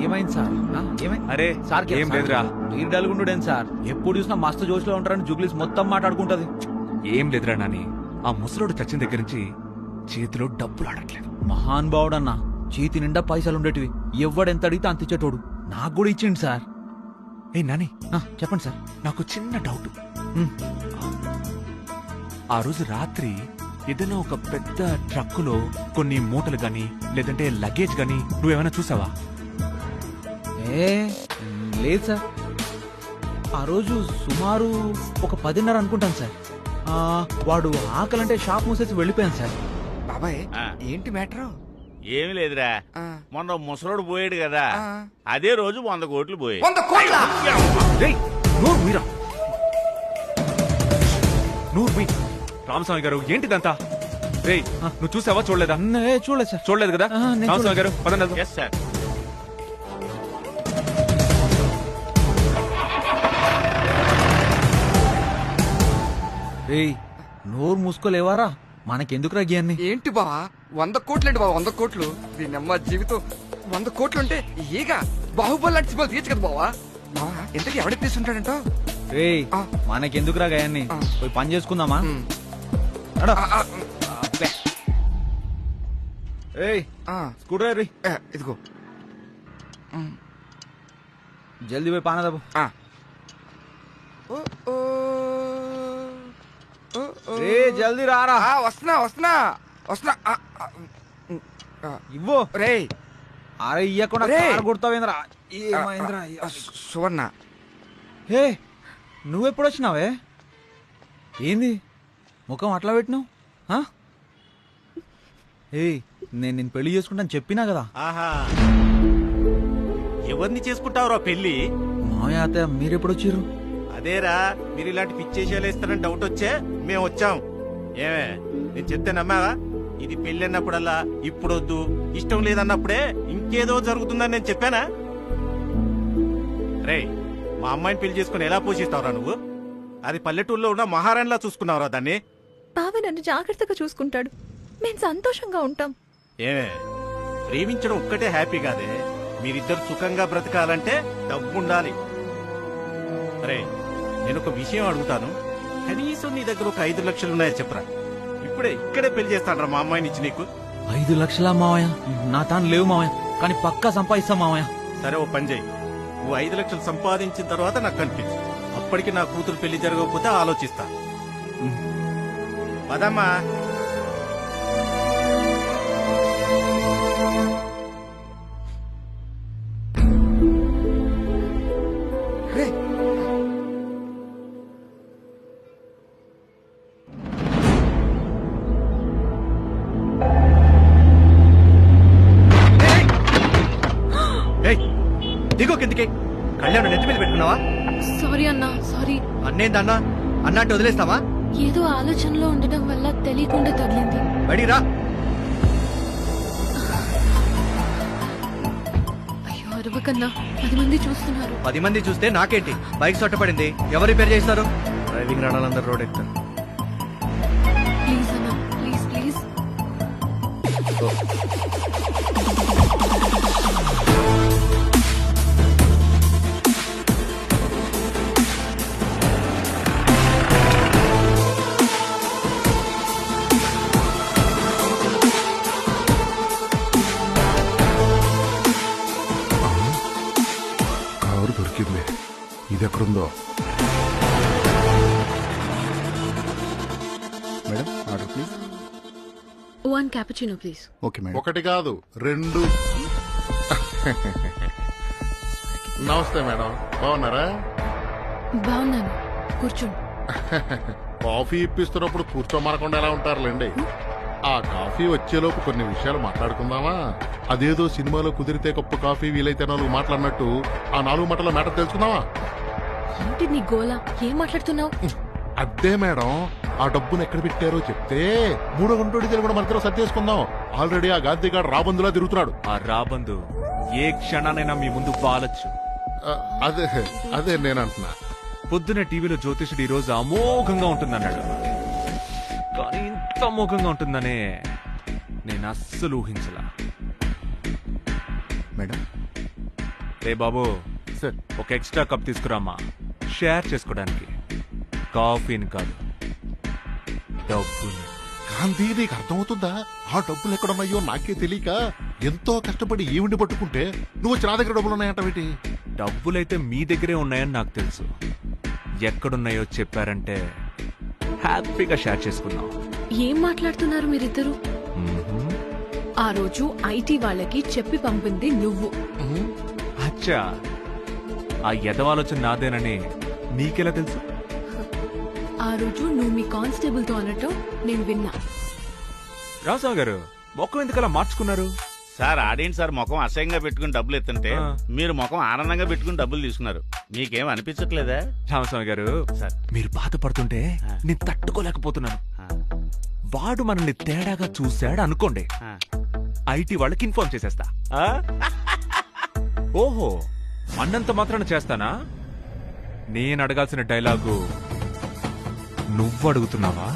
ఏమైంది సార్? అరే సార్ ఏం లేదురా. మీరు డల్గుండేం సార్, ఎప్పుడు చూసినా మస్తు జోష్లో ఉంటారని జుగ్లీస్ మొత్తం మాట్లాడుకుంటది. ఏం లేదురా నాని, ఆ ముసలోడు చచ్చిన దగ్గర నుంచి చేతిలో డబ్బులు ఆడట్లేదు. మహాన్ బావుడన్నా, చేతి నిండా పైసలుండేటివి, ఎవడెంత అడిగితే అంత ఇచ్చేటోడు. నాకు కూడా ఇచ్చిండు సార్. ఏ నాని, చెప్పండి సార్. నాకు చిన్న డౌట్. ఆ రోజు రాత్రి ఏదైనా ఒక పెద్ద ట్రక్కులో కొన్ని మూటలు గాని లేదంటే లగేజ్ గాని నువ్వేమైనా చూసావా? లేదు సార్, ఆ రోజు సుమారు ఒక 10:30 అనుకుంటాను సార్. వాడు ఆకలంటే షాప్ మూసేసి వెళ్ళిపోయాను సార్. బాబాయ్ ఏంటి మ్యాటర్? ఏమి లేదురా, మొన్న ముసలోడు పోయాడు కదా, అదే రోజు 100 కోట్లు పోయాయి. 100 కోట్ల? రామస్వామి గారు ఏంటిదంతా? రేయ్ నువ్వు చూసావా చూడలేదా? చూడలేదు సార్. చూడలేదు కదా రామస్వామి గారు? పదండి. Yes sir. నోరు మూసుకోలేవారా, మనకెందుకు రగ్యాన్ని? ఏంటి బావా 100 కోట్లండి బావా, 100 కోట్లు. దీని అమ్మ జీవితం 100 కోట్లు అంటే ఈగ బాహుబలి లాంటి సినిమాలు తీయచ్చు కదా బావా. బావా ఎంతకి ఎవడికి తీసుంటాడంటో? మనకెందుకురా గయాన్ని, పోయి పని చేసుకుందామా? స్కూటర్ ఇదిగో, జల్దీ పోయి పానదాబు. జల్దీ రారా. వస్తున్నా. ఇవ్వు. రే అరే ఇయ్యకుండా కొడతావేంద్రా? ఏమైందిరా? సువర్ణ, నువ్వెప్పుడు వచ్చినావే? ఏంది ముఖం అట్లా పెట్టినావు? నేను నిన్ను పెళ్లి చేసుకుంటాను చెప్పినా కదా. ఎవరిని చేసుకుంటావురా పెళ్లి? మామయ్య అత్తయ్య మీరెప్పుడు వచ్చిర్రు? అదేరా, మీరు ఇలాంటి పిచ్చేసేలు ఇస్తారని డౌట్ వచ్చే మేము వచ్చాం. ఏమే నేను చెప్తే నమ్మావా? ఇది పెళ్లి అన్నప్పుడల్లా ఇప్పుడొద్దు, ఇష్టం లేదన్నప్పుడే ఇంకేదో జరుగుతుందని నేను చెప్పానా? రే, మా అమ్మాయిని పెళ్లి చేసుకుని ఎలా పోషిస్తావురా నువ్వు? అది పల్లెటూరులో ఉన్న మహారాణిలా చూసుకున్నావురా దాన్ని. బావ నన్ను జాగ్రత్తగా చూసుకుంటాడు, మేము సంతోషంగా ఉంటాం. ఏమే ప్రేమించడం ఒక్కటే హ్యాపీ కాదే, మీరిద్దరు సుఖంగా బ్రతకాలంటే డబ్బుండాలి. రే, నేను ఒక విషయం అడుగుతాను, కనీసం నీ దగ్గర ఒక 5 లక్షలు ఉన్నాయో చెప్పరా? ఇక్కడే పెళ్లి చేస్తానరా మా అమ్మాయిని ఇచ్చి నీకు. 5 లక్షలా మావయ్య? నా తాను లేవు మావయ్య, కానీ పక్కా సంపాదిస్తాం మావయ్య. సరే ఓ పని చేయి, నువ్వు 5 లక్షలు సంపాదించిన తర్వాత నాకు కనిపించు. అప్పటికి నా కూతురు పెళ్లి జరగకపోతే ఆలోచిస్తా. పదమ్మా. దిగో కిందికి. కళ్యాణ్ నెత్తి మీద పెట్టుకున్నావా? సారీ అన్నా, సారీ. అన్నేందన్నా? అన్న అంటే వదిలేస్తావా? ఏదో ఆలోచనలో ఉండడం వల్ల తెలియకుండా తగిలింది. బడిరా. అయ్యో అరవకన్నా, 10 మంది చూస్తున్నారు. 10 మంది చూస్తే నాకేంటి? బైక్ సొట్టపడింది, ఎవరు రిపేర్ చేస్తారు? డ్రైవింగ్ రాడాలందరూ రోడ్ ఎక్కుతారు. ప్లీజ్ అన్నా, ప్లీజ్ ప్లీజ్. కారు దొరికింది. ఇది ఎక్కడుందో? Madam order please. 1 cappuccino please. Okay madam. ఒకటి కాదు 2. నమస్తే మేడం, బాగున్నారా? బాగున్నాను, కూర్చోండి. కాఫీ ఇప్పిస్తున్నప్పుడు కూర్చోమనకుండా ఎలా ఉంటారులేండి. ఆ కాఫీ వచ్చేలోపు కొన్ని విషయాలు మాట్లాడుకుందామా? అదేదో సినిమాలో కుదిరితే కప్పు కాఫీ వీలైతే 4 మాటలన్నట్టు ఆ 4 మాటల మ్యాటర్ తెలుసుకుందామా? ఏంటి నీ గోలా? ఏం మాట్లాడుతున్నావు? అదే మేడం, ఆ డబ్బును ఎక్కడ పెట్టారో చెప్తే 3 గుంటూడి కూడా మనతో సర్దేసుకుందాం. ఆల్రెడీ ఆ గాంధీగాడు రాబందులా తిరుగుతున్నాడు. ఆ రాబందు ఏ క్షణానైనా మీ ముందు బాలచ్చు. అదే అదే నేను అంటున్నా. పొద్దున టీవీలో జ్యోతిషుడు ఈ రోజు అమోఘంగా ఉంటుందన్నాడు, కానీ ఇంత అమోఘంగా ఉంటుందనే నేను అస్సలు ఊహించలా. మేడం. రే బాబు, సార్ ఒక ఎక్స్ట్రా కప్ తీసుకురామా, షేర్ చేసుకోవడానికి. కాఫీని కాదు, డబ్బుని. గాంధీ నీకు అర్థమవుతుందా? ఆ డబ్బులు ఎక్కడున్నాయో నాకే తెలియక ఎంతో కష్టపడి ఈవిని పట్టుకుంటే నువ్వు వచ్చి నా దగ్గర డబ్బులు ఉన్నాయంటవేటి? డబ్బులైతే మీ దగ్గరే ఉన్నాయని నాకు తెలుసు. ఎక్కడున్నాయో చెప్పారంటే హ్యాపీగా షేర్ చేసుకుందాం. ఏం మాట్లాడుతున్నారు మీరిద్దరు? ఆ రోజు ఐటీ వాళ్ళకి చెప్పి పంపింది నువ్వు. అచ్చా, ఆ ఎదవాలోచన నాదేనని నీకెలా తెలుసు? ఆ రోజు నువ్వు మీ కానిస్టేబుల్ తో అనటం నేను విన్నా. రాజావు గారు, మొక్కం ఎందుకలా మార్చుకున్నారు? సార్ ఆడియన్స్ సార్ ముఖం అసహ్యంగా పెట్టుకుని డబ్బులు ఎత్తుంటే మీరు ముఖం ఆనందంగా పెట్టుకుని డబ్బులు తీసుకున్నారు. మీకేం అనిపించట్లేదా? రామస్వామి గారు, మీరు బాధపడుతుంటే నేను తట్టుకోలేకపోతున్నాను. వాడు మనల్ని తేడాగా చూశాడు అనుకోండి, ఐటీ వాళ్ళకి ఇన్ఫార్మ్ చేసేస్తా. ఓహో, అన్నంత మాత్రాన చేస్తానా? నేను అడగాల్సిన డైలాగు నువ్వు అడుగుతున్నావా?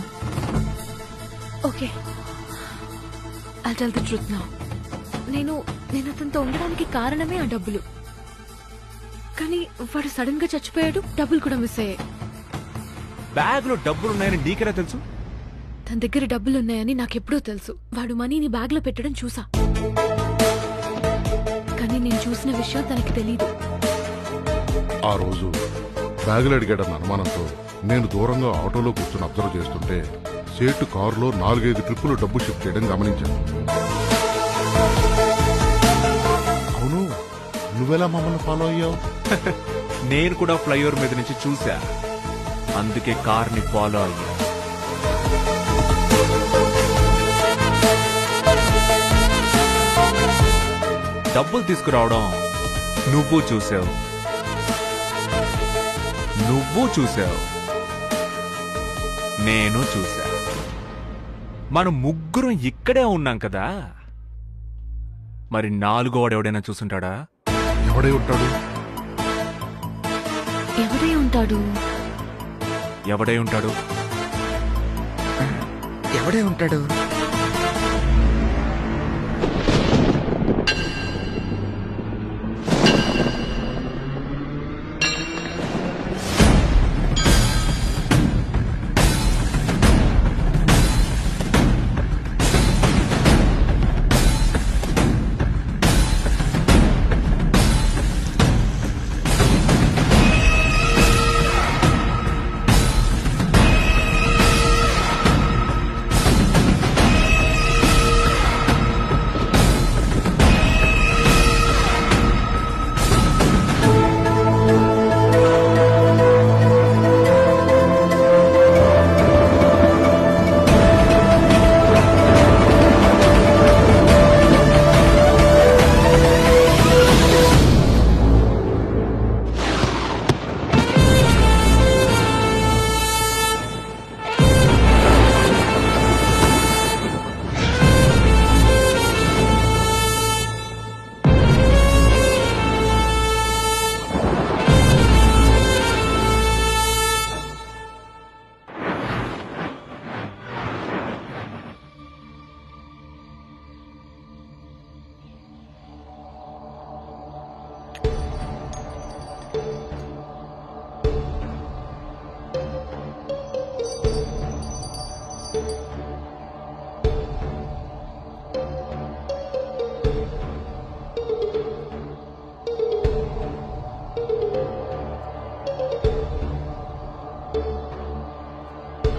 Okay, I'll tell the truth now. నేను అతనితో ఉండడానికి కారణమే ఆ డబ్బులు. కానీ వాడు సడన్ గా చచ్చిపోయాడు, డబ్బులు కూడా మిస్ అయ్యాయి. బ్యాగ్ లో డబ్బులున్నాయని నీకెలా తెలుసు? తన దగ్గర డబ్బులున్నాయని నాకెప్పుడో తెలుసు. వాడు మనీని బ్యాగ్ లో పెట్టడం చూసా, కానీ నేను చూసిన విషయం తనకి తెలీదు. ఆ రోజు బ్యాగులు అడిగాడన్న అనుమానంతో నేను దూరంగా ఆటోలో కూర్చొని అబ్జర్వ్ చేస్తుంటే సేటు కారులో 4-5 ట్రిప్పులు డబ్బు షిఫ్ట్ చేయడం గమనించాను. అవును, నువ్వెలా మమ్మల్ని ఫాలో అయ్యావు? నేను కూడా ఫ్లైఓవర్ మీద నుంచి చూసా, అందుకే కార్ని ఫాలో అయ్యా. డబ్బులు తీసుకురావడం నువ్వు చూసావు, నేను చూసా. మనం ముగ్గురం ఇక్కడే ఉన్నాం కదా, మరి 4వ వాడు ఎవడైనా చూసుంటాడా? ఎవడై ఉంటాడు? ఎవడై ఉంటాడు? ఎవడై ఉంటాడు? ఎవడే ఉంటాడు?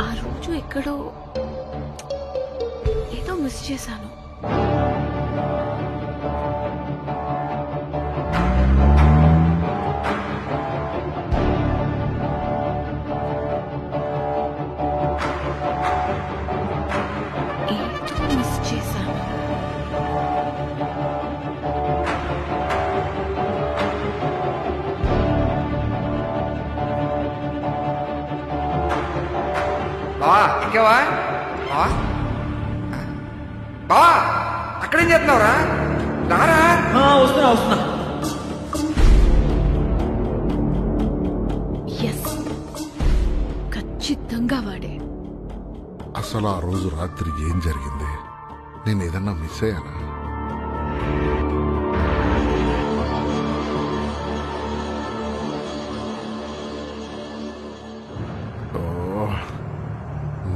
ఆ రోజు ఎక్కడో ఏదో మిస్ చేశాను. ఏదో మిస్ చేశాను. బావా ఎక్కావా? బావా బావా అక్కడేం చేస్తున్నావురా? రారా. వస్తున్నా. ఎస్, ఖచ్చితంగా వాడే. అసలు ఆ రోజు రాత్రి ఏం జరిగింది? నేను ఏదన్నా మిస్ అయ్యానా?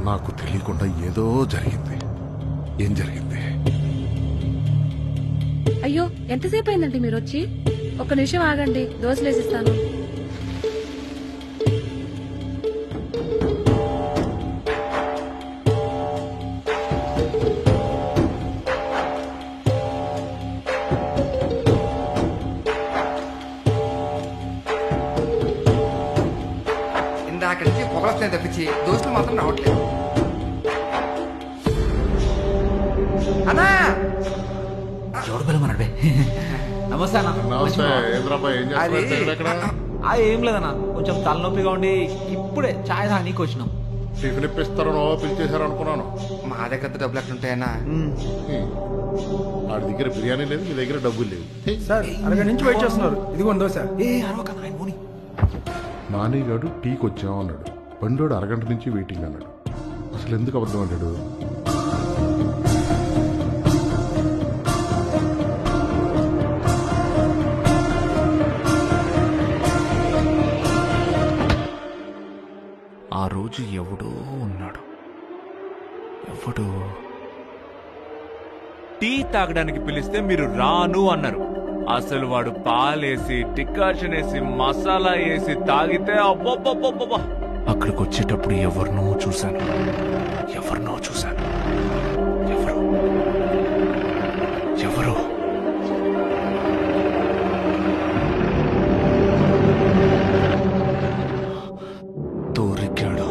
నాకు తెలియకుండా ఏదో జరిగింది. ఏం జరిగింది? అయ్యో ఎంతసేపు అయిందండి మీరు వచ్చి? ఒక్క నిమిషం ఆగండి, దోశలు వేసిస్తాను. ఇందాక నుంచి పొగలొస్తున్నాయి తప్పించి దోస్తులు మాత్రం రావట్లేదు. అన్నా ఎవడు పిలవమన్నాడు? నమస్తే అన్న. నమస్తే. ఏంద్రాబాయ్ ఏం చేస్తున్నాడు ఇక్కడ? ఏం లేదన్నా, కొంచెం తలనొప్పిగా ఉండి ఇప్పుడే చాయ్ తాగనీకి వచ్చినాం. టిఫిన్ ఇప్పిస్తారనో పిలిచేశారు అనుకున్నాను. మా దగ్గర డబ్బులు ఎక్కడ ఉంటాయన్నా? వాడి దగ్గర బిర్యానీ లేదు, మీ దగ్గర డబ్బులు లేవు. సార్ అరగంట నుంచి వెయిట్ చేస్తున్నారు. ఇదిగో దోశ. నానిగాడు టీకి వచ్చాం అన్నాడు. బండోడు అరగంట నుంచి వెయిటింగ్ అన్నాడు. అసలు ఎందుకు అబద్ధం అన్నాడు? ఆ రోజు ఎవడో ఉన్నాడు. ఎవడో టీ తాగడానికి పిలిస్తే మీరు రాను అన్నారు. అసలు వాడు పాలేసి డికాషన్ వేసి మసాలా వేసి తాగితే అబ్బబ్బబ్బబ్బా. అక్కడికి వచ్చేటప్పుడు ఎవరినో చూశాను. ఎవరు దొరికాడు.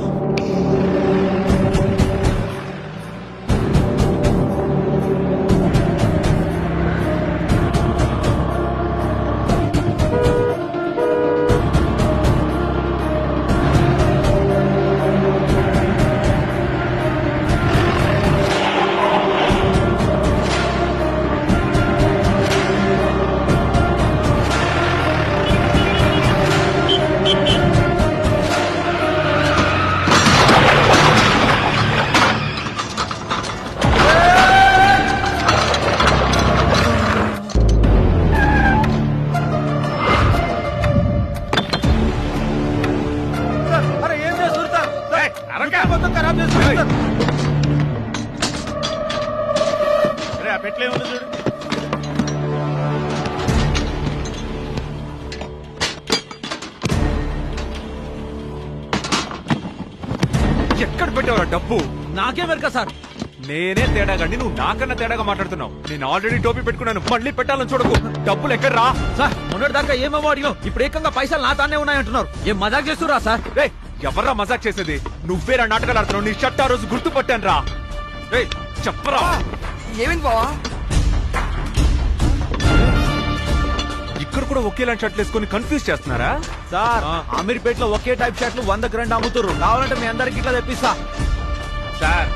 పెట్లే ఉంది చూడు. ఎక్కడ పెట్టావురా డబ్బు? నాకే వెరక సార్. నేనే తేడాగండి, నువ్వు నాకన్నా తేడాగా మాట్లాడుతున్నావు. నేను ఆల్రెడీ టోపీ పెట్టుకున్నాను, మళ్ళీ పెట్టాలని చూడకు. డబ్బులు ఎక్కడ రా సార్? మొన్నటి దాకా ఏమేమో అడిగాం, ఇప్పుడు ఏకంగా పైసలు నా తానే ఉన్నాయంటున్నారు. ఏం మజాక్ చేస్తురా సార్? ఎవర్రా మజాక్ చేసేది? నువ్వేరా నాటకాలు ఆడుతున్నావు. నీ షర్ట్ ఆ రోజు గుర్తుపట్టాను రా. చెప్పరా. ఏమైంది బావా? ఇక్కడ కూడా ఒకేలాంటి షర్ట్లు వేసుకొని కన్ఫ్యూజ్ చేస్తున్నారా సార్? అమీర్పేటలో ఒకే టైప్ షర్ట్లు 100కి 2 అమ్ముతున్నారు. కావాలంటే మీ అందరికి ఇట్లా తెప్పిస్తా. సార్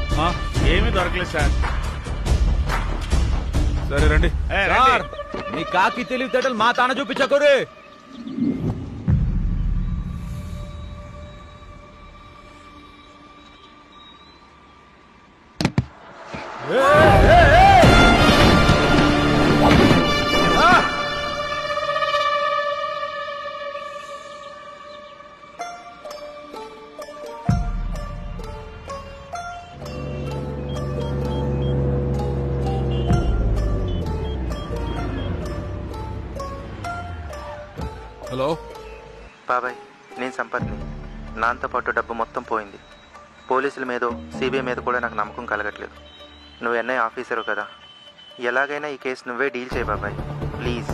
ఏమీ దొరకలేదు సార్. సరే రండి. సార్ మీ కాకి తెలివితేటలు మా తాన చూపించకూరే. హలో బాబాయ్, నేను సంపత్ని. నాతో పాటు డబ్బు మొత్తం పోయింది. పోలీసుల మీదో సిబిఐ మీద కూడా నాకు నమ్మకం కలగట్లేదు. నువ్వు ఎన్ఐ ఆఫీసరు కదా, ఎలాగైనా ఈ కేసు నువ్వే డీల్ చేయి బాబాయ్, ప్లీజ్.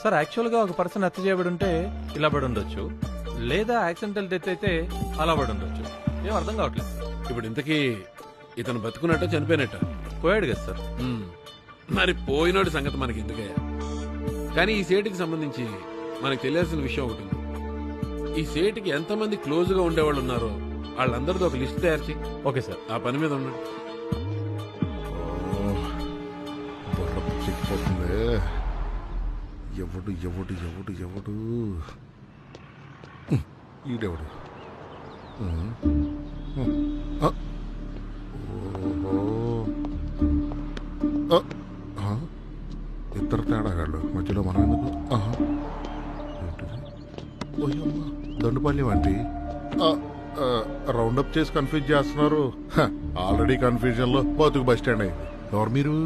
సార్ యాక్చువల్గా ఒక పర్సన్ హత్య చేయబడి ఉంటే ఇలా పడి ఉండొచ్చు, లేదా యాక్సిడెంటల్ డెత్ అయితే అలా పడి ఉండొచ్చు. ఏం అర్థం కావట్లేదు. ఇప్పుడు ఇంతకీ ఇతను బతుకున్నట్ట చనిపోయినట్ట? పోయాడు కదా సార్. మరి పోయినోడి సంగతి మనకి ఎందుకయ్యా? కానీ ఈ సేటుకి సంబంధించి మనకు తెలియాల్సిన విషయం ఒకటి ఉంది. ఈ సేటుకి ఎంతమంది క్లోజ్ గా ఉండేవాళ్ళు ఉన్నారో వాళ్ళందరితో ఒక లిస్ట్ తయారు చేయి. ఓకే సార్, ఆ పని మీద ఉన్నాడు. చెక్కిపోతుంది. ఎవడు ఎవడు ఎవడు ఎవడు ఈడెవడు? ఇద్దరు తేడాగాళ్ళు మధ్యలో మనం ఎందుకు? దండుపల్లి వంటి రౌండప్ చేసి కన్ఫ్యూజ్ చేస్తున్నారు. ఆల్రెడీ కన్ఫ్యూజన్ లో బతుకు బస్ స్టాండ్ అయింది. ఎవరు మీరు?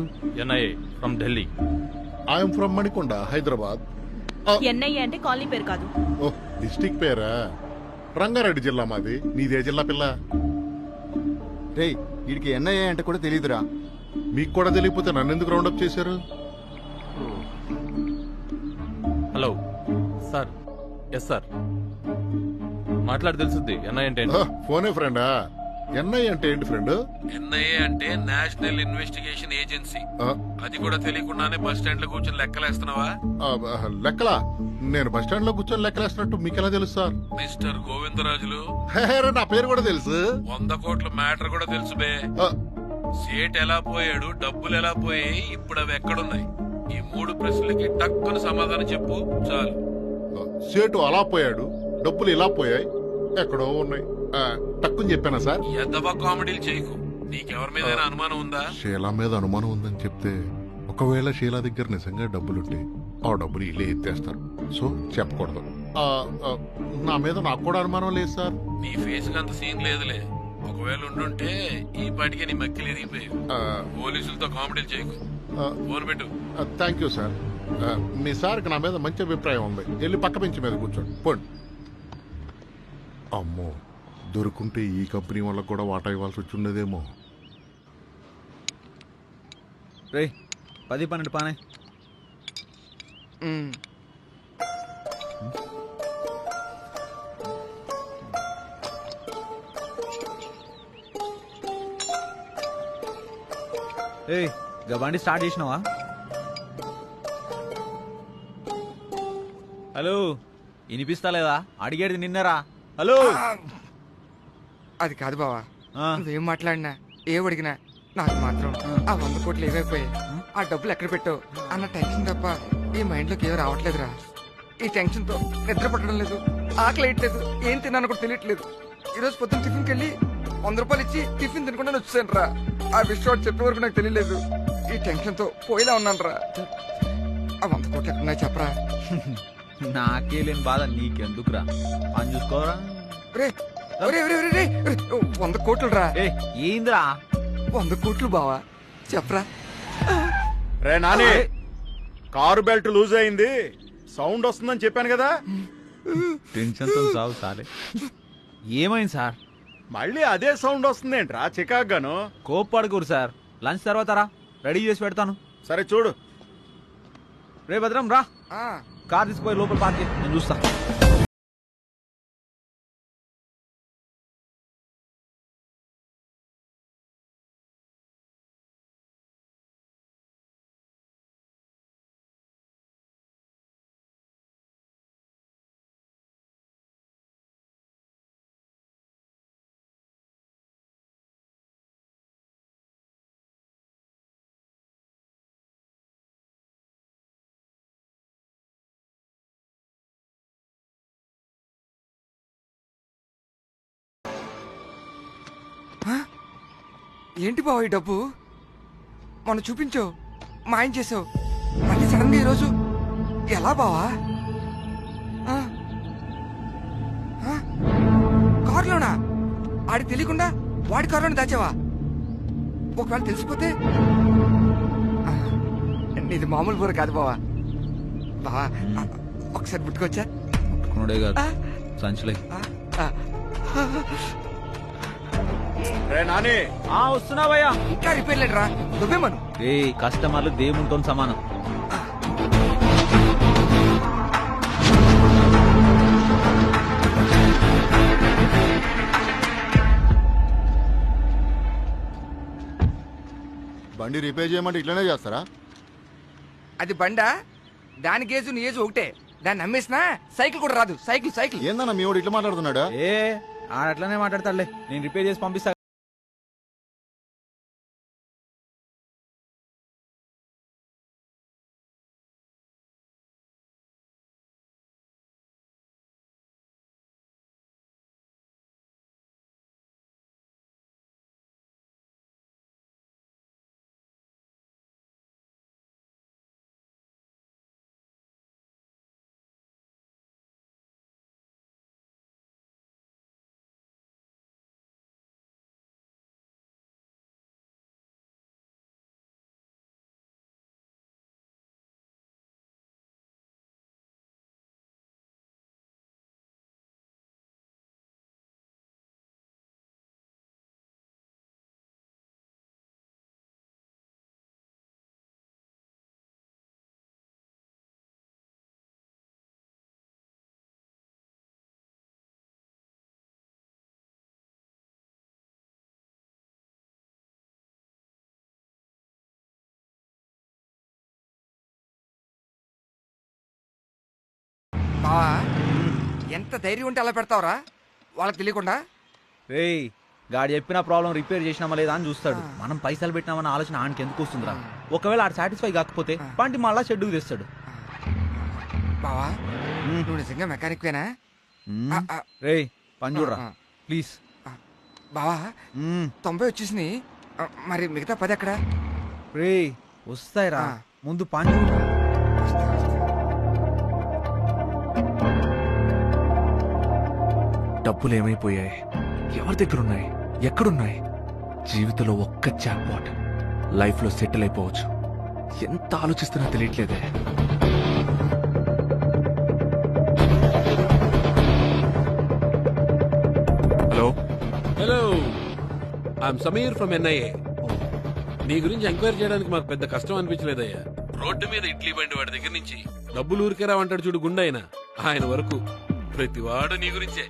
NIA from Delhi. I'm from Manikonda, Hyderabad. NIA అంటే కాలనీ పేరు కాదు. ఓ డిస్టిక్ పేరా? రంగారెడ్డి జిల్లా మాది. నీదే జిల్లా పిల్ల? రే, వీడికి ఎన్ఐఏ అంటే కూడా తెలియదురా. మీకు కూడా తెలియకపోతే నన్ను ఎందుకు రౌండప్ చేశారు? Hello sir. ఎస్ సార్, మాట్లాడి తెలుసుద్ది ఎన్ఐ అంటే ఏంటి. ఫోనే ఫ్రెండా? ఎన్ఐ అంటే ఏంటి ఫ్రెండ్? ఎన్ఐఏ అంటే నేషనల్ ఇన్వెస్టిగేషన్ ఏజెన్సీ. అది కూడా తెలియకుండానే బస్ స్టాండ్ లో కూర్చొని లెక్కలేస్తున్నావా? లెక్కలా? నేను బస్ స్టాండ్ లో కూర్చొని లెక్కలేస్తున్నట్టు మీకెలా తెలుసు సార్? మిస్టర్ గోవిందరాజులు, నా పేరు కూడా తెలుసు. 100 కోట్ల మ్యాటర్ కూడా తెలుసు బే. సేట్ ఎలా పోయాడు, డబ్బులు ఎలా పోయాయి, ఇప్పుడు అవి ఎక్కడున్నాయి? ఈ 3 ప్రశ్నలకి టక్కున సమాధానం చెప్పు చాలు. సేటు అలా పోయాడు, డబ్బులు ఇలా పోయాయి, ఎక్కడో ఉన్నాయి. టక్కుని చెప్పానా సార్? ఎద్దవా కామెడీలు చేయకు. నీకెవరి మీద అనుమానం ఉందా? షీలా మీద అనుమానం ఉందని చెప్తే, ఒకవేళ షీలా దగ్గర నిజంగా డబ్బులుంటే ఆ డబ్బులు ఇల్లే ఎత్తేస్తారు. సో చెప్పకూడదు. నా మీద నాకు కూడా అనుమానం లేదు సార్. నీ ఫేస్ కి అంత సీన్ లేదులే. ఒకవేళ ఉండుంటే ఈ పాటికే నీ మక్కిలు ఎదిగిపోయావు. పోలీసులతో కామెడీలు చేయకు. ఫోన్ పెట్టు. Thank you sir. మీ సార్కి నా మీద మంచి అభిప్రాయం ఉంది. వెళ్ళి పక్క బెంచ్ మీద కూర్చోండి పోండి. అమ్మో, దొరుకుంటే ఈ కంపెనీ వాళ్ళకు కూడా వాటా ఇవ్వాల్సి వచ్చిండేదేమో. రే 10-12 పానే. ఏయ్, బండి స్టార్ట్ చేసినావా? హలో, వినిపిస్తలేదా? అడిగేది నిన్నరా. హలో, అది కాదు బావా. నువ్వేం మాట్లాడినా ఏ అడిగినా నాకు మాత్రం ఆ 100 కోట్లు ఏమైపోయాయి, ఆ డబ్బులు ఎక్కడ పెట్టావు అన్న టెన్షన్ తప్ప ఈ మైండ్ లోకి ఏమీ రావట్లేదురా. ఈ టెన్షన్ తో నిద్ర పట్టడం లేదు, ఆకలి వేయట్లేదు, ఏం తిన్నాను కూడా తెలియట్లేదు. ఈ రోజు పొద్దున్న టిఫిన్కి వెళ్ళి 100 రూపాయలు ఇచ్చి టిఫిన్ తినకుండా వచ్చాను రా. ఆ విషయం చెప్పే వరకు నాకు తెలియలేదు. ఈ టెన్షన్ తో పోయిలా ఉన్నాను రా. ఆ 100 కోట్లు ఎక్కడున్నాయి చెప్పరా? నాకే లేని బాధ నీకెందుకురా, పని చూసుకోరా. 100 కోట్లు రా. ఏంద్రా 100 కోట్లు బావా, చెప్పరా. రే నాని, కారు బెల్ట్ లూజ్ అయింది, సౌండ్ వస్తుందని చెప్పాను కదా. టెన్షన్ తో సాగు సాలే. ఏమైంది సార్? మళ్ళీ అదే సౌండ్ వస్తుందేంట్రా చికాగ్గాను? కోప్పడుకోరు సార్, లంచ్ తర్వాత రా, రెడీ చేసి పెడతాను. సరే చూడు. రే భద్రం రా, కార్ తీసుకుపోయి లోపల పార్క్ చేయి, నేను చూస్తా. ఏంటి బావ ఈ డబ్బు? మొన్న చూపించావు, మాయం చేసావు, మళ్ళీ సడన్ గా ఈరోజు ఎలా బావా? కారులోనా? ఆడికి తెలియకుండా వాడి కారులోనే దాచావా? ఒకవేళ తెలిసిపోతే ఆ, నీది మామూలు బూర కాదు బావా. బావా ఒకసారి ముట్టుకొచ్చా? కొనుడే కాదు సంచులే. నాని వస్తున్నా భయ్యా. ఇంకా రిపేర్ లేడరా, నువ్వేమను. ఏ కస్టమర్లు దేవునితో సమానం. బండి రిపేర్ చేయమంటే ఇట్లనే చేస్తారా? అది బండా, దాని గేజు నీ ఏజు ఒకటే. దాన్ని నమ్మేసినా సైకిల్ కూడా రాదు. సైకిల్ సైకిల్ ఏందన్నా మీ వాడు ఇట్లా మాట్లాడుతున్నాడా? ఏ ఆడట్లనే మాట్లాడతాడులే, నేను రిపేర్ చేసి పంపిస్తా. బావా ఎంత ధైర్యం ఉంటే అలా పెడతావురా వాళ్ళకి తెలియకుండా? రేయ్ గాడి చెప్పిన ప్రాబ్లం రిపేర్ చేసినామా లేదా అని చూస్తాడు. మనం పైసలు పెట్టినామన్న ఆలోచన ఆయనకి ఎందుకు వస్తుందిరా? ఒకవేళ ఆడు సాటిస్ఫై కాకపోతే పంటి మళ్ళా షెడ్యూల్ తెస్తాడు. బావా నువ్వు నిజంగా మెకానిక్వేనా? రేయ్ పని చూడరా ప్లీజ్. బావా 90 వచ్చేసినాయి, మరి మిగతా 10 ఎక్కడా? రేయ్ వస్తాయిరా, ముందు పని చూడరా. డబ్బులు ఏమైపోయాయి? ఎవరి దగ్గర ఉన్నాయి? ఎక్కడున్నాయి? జీవితంలో ఒక్క జాక్పాట్ లైఫ్ లో సెటిల్ అయిపోవచ్చు. ఎంత ఆలోచిస్తున్నా తెలియట్లేదే. Hello hello, I'm Sameer from NIA. నీ గురించి ఎంక్వైరీ చేయడానికి మాకు పెద్ద కష్టం అనిపించలేదయ్యా. రోడ్డు మీద ఇడ్లీ బండి వాడి దగ్గర నుంచి డబ్బులు ఊరికేరావంటాడు చూడు గుండె ఆయన వరకు ప్రతివాడు నీ గురించే.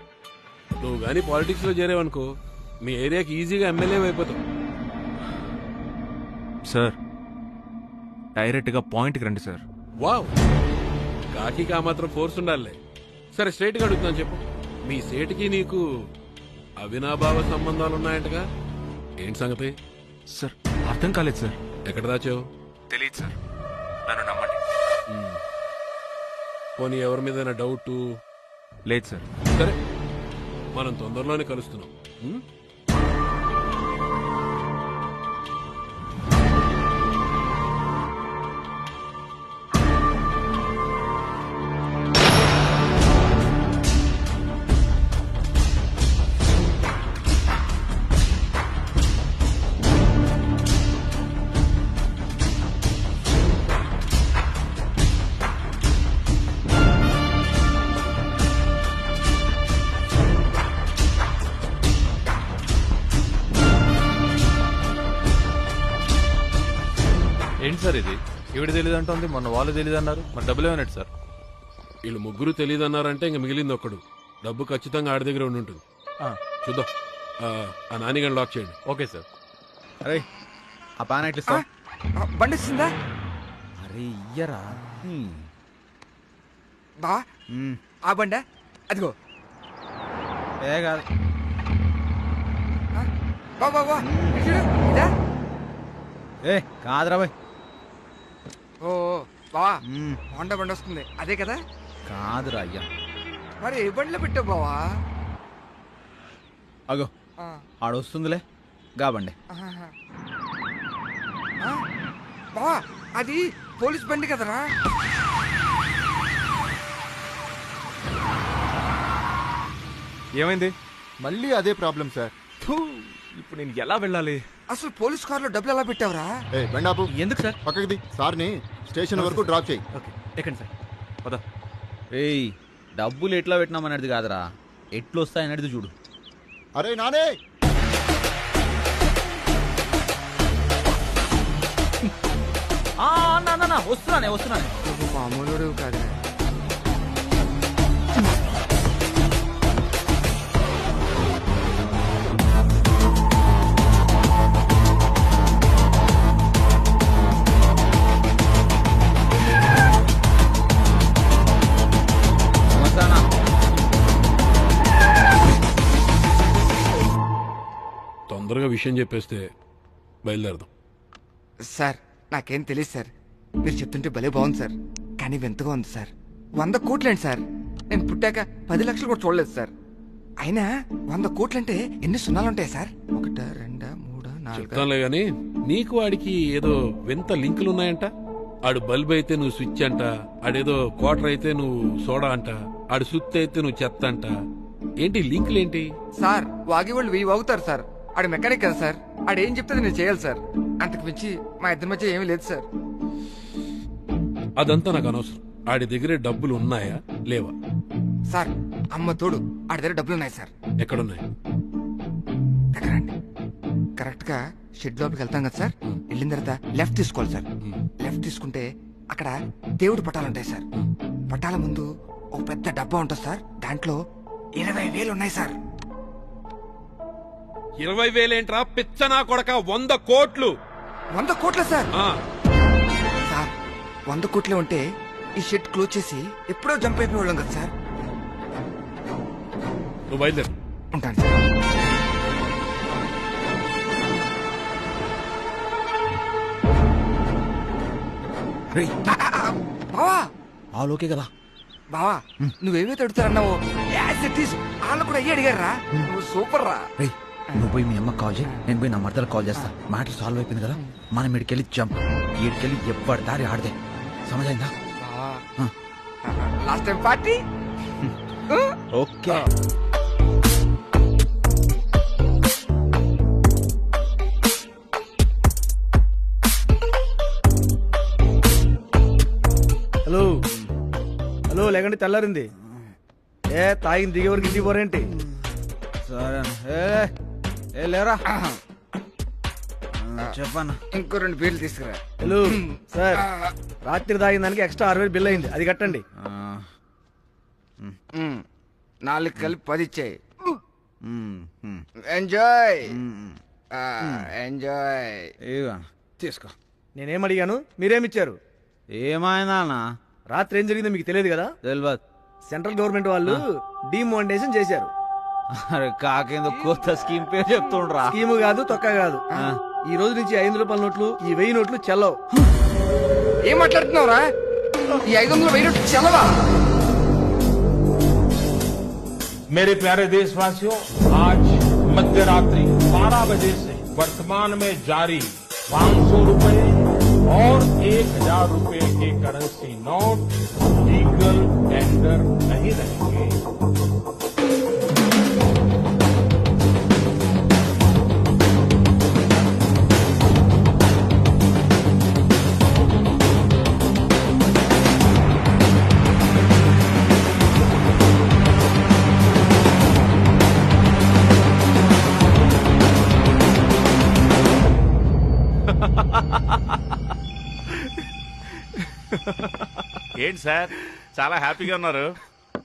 నువ్వు గానీ పాలిటిక్స్ లో చేరేవనుకో మీ ఏరియాకి ఈజీగా ఎమ్మెల్యే అయిపోతావు. సార్ డైరెక్ట్ గా పాయింట్ కి రండి సార్. వావ్, కాకి ఆ మాత్రం ఫోర్స్ ఉండాలే. సరే స్ట్రైట్ గా అడుగుతున్నాను, చెప్పు. మీ సేటుకి నీకు అవినాభావ సంబంధాలు ఉన్నాయంటగా, ఏంటి సంగతి? సార్ అర్థం కాలేదు సార్. ఎక్కడ దాచావు? తెలియదు సార్, నన్ను నమ్మండి. పోనీ ఎవరి మీద డౌట్? లేదు సార్. సరే మనం తొందరలోనే కలుస్తున్నాం. ఏంటి సార్ ఇది? ఈవిడ తెలియదు అంటుంది, మొన్న వాళ్ళు తెలియదు అన్నారు, మరి డబ్బులు ఏమన్నట్టు సార్? వీళ్ళు ముగ్గురు తెలియదు అన్నారంటే ఇంక మిగిలింది ఒక్కడు. డబ్బు ఖచ్చితంగా ఆడి దగ్గర ఉండి ఉంటుంది. చూద్దాం. ఆ నానిగాని లాక్ చేయండి. Okay sir. అరే ఆ పాన్ ఎట్లా ఇస్తావు? బండి ఇస్తుందా? అరే ఇయ్యరా. బా ఆ బండా అదిగో. ఏ కాదు బా బా బా ఇదా? ఏ కాదురా బాయ్. ఓ బావా హోండా బండి వస్తుంది అదే కదా? కాదురా అయ్యా. మరి ఏ బండిలో పెట్టావు బావా? అగో ఆడొస్తుందిలే గాబండి. బావా అది పోలీస్ బండి కదరా? ఏమైంది? మళ్ళీ అదే ప్రాబ్లం సార్. ఇప్పుడు నేను ఎలా వెళ్ళాలి? అసలు పోలీస్ కార్ లో డబ్బులు ఎలా పెట్టావురా? బండాపు ఎందుకు సార్? పక్కకి సార్ని స్టేషన్ వరకు డ్రాప్ చేయి. ఎక్కండి సార్. పద. ఏయ్, డబ్బులు ఎట్లా పెట్టినామనేది కాదురా, ఎట్లు వస్తాయనేది చూడు. అరే నానే, వస్తున్నానే. నువ్వు మామూలుడు కాదు. తొందరగా విషయం చెప్పేస్తే బయలుదేరదాం. సార్ నాకేం తెలియదు సార్, మీరు చెప్తుంటే భలే బాగుంది సార్, కానీ వింతగా ఉంది సార్. 100 కోట్లండి సార్, నేను పుట్టాక 10 లక్షలు కూడా చూడలేదు సార్. అయినా 100 కోట్లంటే ఎన్ని సున్నాలుంటాయి సార్? 1 2 3 4. చెప్తానులే గాని నీకు వాడికి ఏదో వింత లింకులు ఉన్నాయంట. ఆడు బల్బ్ అయితే నువ్వు స్విచ్ అంట, ఆడేదో క్వార్టర్ అయితే నువ్వు సోడా అంట, ఆడు సుత్తి అయితే నువ్వు చెత్త అంట. ఏంటి లింకులేంటి? సార్ వాగి వాళ్ళు వెయ్యి వాగుతారు సార్, ఆడు మెకానిక్ కదా సార్, ఆడేం చెప్తే నేను చేయాలి సార్. అంతకు మించి మా ఇద్దరి మధ్య ఏమీ లేదు సార్. అదంతా నాకు అనవసరం. ఆడి దగ్గర డబ్బులు ఉన్నాయా లేవా? సార్ అమ్మ తోడు ఆడి దగ్గర డబ్బులు ఉన్నాయి సార్. ఎక్కడున్నాయి? దగ్గరండి. కరెక్ట్ గా షెడ్ లోపలికి వెళ్తాం కదా సార్, వెళ్ళిన తర్వాత లెఫ్ట్ తీసుకోవాలి సార్. లెఫ్ట్ తీసుకుంటే అక్కడ దేవుడి పటాలు ఉంటాయి సార్. పటాల ముందు ఒక పెద్ద డబ్బా ఉంటుంది సార్, దాంట్లో 20,000 ఉన్నాయి సార్. 20,000 ఏంట్రా పిచ్చనా కొడక? 100 కోట్లు. 100 కోట్ల సార్? సార్ 100 కోట్లే ఉంటే ఈ షెడ్ క్లోజ్ చేసి ఎప్పుడో జంప్ అయిపోయేవాళ్ళం కదా సార్. నువ్వు బయలుదేరు. ఉంటాను సార్. బావా ఆలోకే కదా బావా, నువ్వేమైతే అడుగుతారన్నావు వాళ్ళు కూడా అయ్యి అడిగారా? నువ్వు సూపర్ రా. నువ్వు పోయి మీ అమ్మకి కాల్ చేయి, నేను పోయి నా మర్దలకు కాల్ చేస్తా. మ్యాటర్ సాల్వ్ అయిపోయింది కదా, మనం ఇడికెళ్ళి జంప్, ఈడికెళ్ళి ఎవ్వరి దారి ఆడదే. సమజైందా? Last time party. Okay. Hello hello, లేకండి తెల్లారింది. తాగిన దిగే వరకు ఇంటికి పోరేంటి? సరే లేరా, చెప్పన్నా. ఇంకో 2 బీర్లు తీసుకురా. హలో సార్, రాత్రి తాగిన దానికి ఎక్స్ట్రా 60,000 బిల్ అయింది, అది కట్టండి. 4 కలిపి 10 ఇచ్చాయి. Enjoy enjoy. తీసుకో. నేనేం అడిగాను, మీరేమిచ్చారు? ఏమైనా రాత్రి ఏం జరిగిందో మీకు తెలియదు కదా? తెలియదు. సెంట్రల్ గవర్నమెంట్ వాళ్ళు డిమానిటైజేషన్ చేశారు. అరే కాకేందో కొత్త స్కీమ్ పేరు చెప్తుండ్రా. స్కీమ్ కాదు, తొక్క కాదు. ఈ రోజు నుంచి 500 రూపాయల నోట్లు, ఈ 1000 నోట్లు చెల్లవు. ఏం మాట్లాడుతున్నావురా? ఈ 500 1000 నోట్లు చెల్లవా? मेरे प्यारे देशवासियों, आज मध्य रात्रि 12 बजे से वर्तमान में जारी 500 रुपए और 1000 रुपए के करेंसी नोट लीगल टेंडर नहीं रहेंगे. ఏంటి సార్ చాలా హ్యాపీగా ఉన్నారు?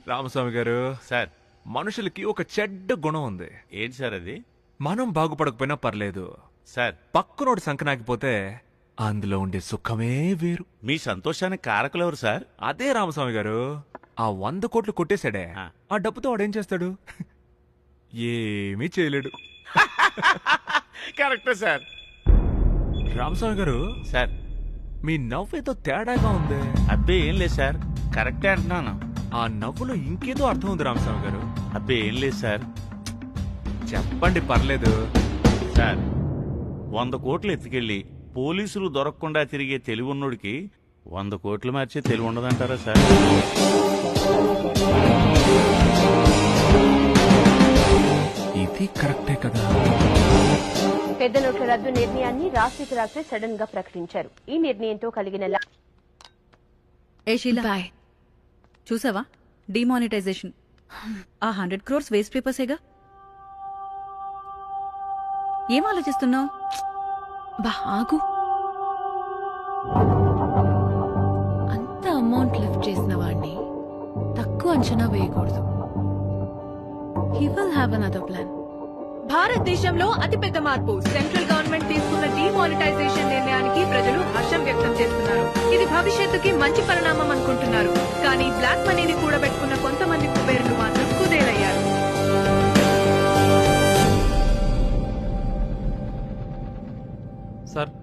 రామస్వామి గారు, సార్ మనుషులకి ఒక చెడ్డ గుణం ఉంది. ఏంటి సార్ అది? మనం బాగుపడకపోయినా పర్లేదు సార్, పక్కనోడు సంకనాకపోతే అందులో ఉండే సుఖమే వేరు. మీ సంతోషానికి కారకులెవరు సార్? అదే రామస్వామి గారు, ఆ 100 కోట్లు కొట్టేశాడే, ఆ డబ్బుతో వాడేం చేస్తాడు? ఏమీ చేయలేడు. కరెక్టే సార్. రామస్వామి గారు, సార్ మీ నవ్వేదో తేడాగా ఉంది. అబ్బే ఏం లేదు సార్, కరెక్టే అంటున్నాను. ఆ నవ్వులో ఇంకేదో అర్థం ఉంది రామస్వామి గారు. అబ్బే ఏం లేదు సార్. చెప్పండి, పర్లేదు సార్. 100 కోట్లు ఎత్తుకెళ్ళి పోలీసులు దొరకకుండా తిరిగే తెలివి ఉన్నోడికి 100 కోట్లు మార్చే తెలివి ఉండదంటారా సార్? అది కరెక్టే కదా. పెద్ద నోట్ల రద్దు నిర్ణయాన్ని రాత్రికి రాత్రి సడన్ గా ప్రకటించారు. ఈ నిర్ణయంతో కలిగిన ఏ షీలా బాయ్ చూసావా డిమానిటైజేషన్ ఆ 100 crores వేస్ట్ పేపర్సేగా. ఏం ఆలోచిస్తున్నావు? బాగు అంత అమౌంట్ లిఫ్ట్ చేసిన వాడిని తక్కువ అంచనా వేయకూడదు. He will have another plan. భారతదేశంలో అతిపెద్ద మార్పు సెంట్రల్ గవర్నమెంట్ తీసుకున్న డిమానిటైజేషన్ నిర్ణయానికి ప్రజలు హర్షం వ్యక్తం చేస్తున్నారు. ఇది భవిష్యత్తుకి మంచి పరిణామం అనుకుంటున్నారు. కానీ బ్లాక్ మనీని కూడబెట్టుకున్న కొంతమంది కుబేరులు మాత్రం కుదేలయ్యారు. సార్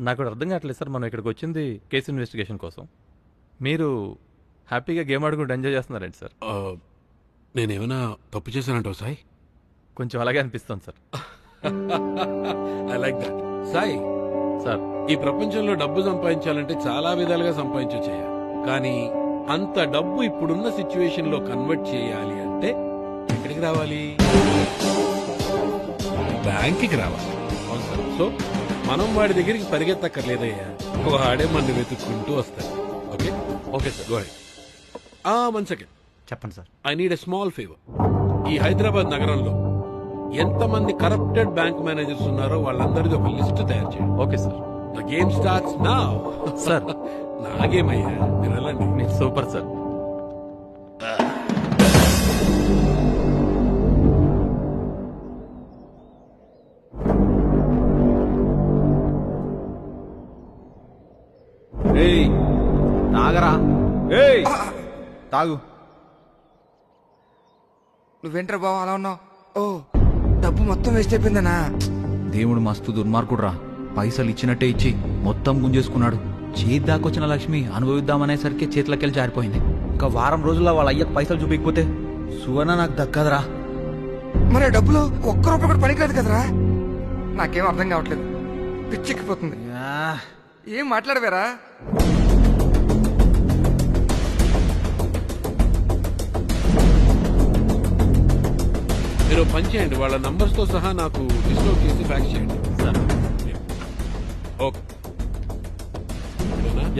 నాకు అర్థం కావట్లేదు సార్. మనం ఇక్కడికి వచ్చింది కేసు ఇన్వెస్టిగేషన్ కోసం. మీరు హ్యాపీగా గేమ్ ఆడుకుంటూ ఎంజాయ్ చేస్తున్నారండి సార్. నేనేమైనా తప్పు చేశానంటావు సాయి? కొంచెం అలాగే అనిపిస్తుంది sir. I like that. Sai sir, ఈ ప్రపంచంలో డబ్బు సంపాదించాలంటే చాలా విధాలుగా సంపాదించొచ్చయ్యా. కానీ అంత డబ్బు ఇప్పుడున్న సిచ్యువేషన్ లో కన్వర్ట్ చేయాలి అంటే ఎక్కడికి రావాలి? బ్యాంక్కి రావాలి. అవును సార్. సో మనం వాడి దగ్గరికి పరిగెత్తక్కర్లేదయ్యా, వాడే మన వెతుక్కుంటూ వస్తాడు. Okay okay sir, go ahead. 1 second చెప్పండి sir. I need a small favour. ఈ హైదరాబాద్ నగరంలో ఎంతమంది కరప్టెడ్ బ్యాంక్ మేనేజర్స్ ఉన్నారో వాళ్ళందరిది ఒక లిస్ట్ తయారు చేయండి. Okay sir. The game starts now. Sir నా గేమ్ అయ్యా, మీరు వెళ్ళండి. మీరు సూపర్ సార్. ఏయ్ తాగరా. ఏయ్ తాగు. నువ్వేంట్రా బావ అలా ఉన్నావు? ఓ డబ్బు మొత్తం వేస్ట్ అయిపోయిందనా? దేవుడు మస్తు దుర్మార్గుడ్రా. పైసలు ఇచ్చినట్టే ఇచ్చి మొత్తం గుంజేసుకున్నాడు. చేతి దాకొచ్చిన లక్ష్మి అనుభవిద్దామనేసరికి చేతులకెళ్ళి జారిపోయింది. ఇంకా వారం రోజుల్లో వాళ్ళ అయ్యకు పైసలు చూపించకపోతే సువర్ణ నాకు దక్కదరా. మరి ఆ డబ్బులు ఒక్క రూపాయి కూడా పనికిరాదు కదరా? నాకేం అర్థం కావట్లేదు, పిచ్చెక్కిపోతుంది. ఏం మాట్లాడవేరా? మీరు పని చేయండి, వాళ్ళ నంబర్స్ తో సహా నాకు డిస్కౌంట్ చేసి ఫ్యాక్స్ చేయండి. Okay.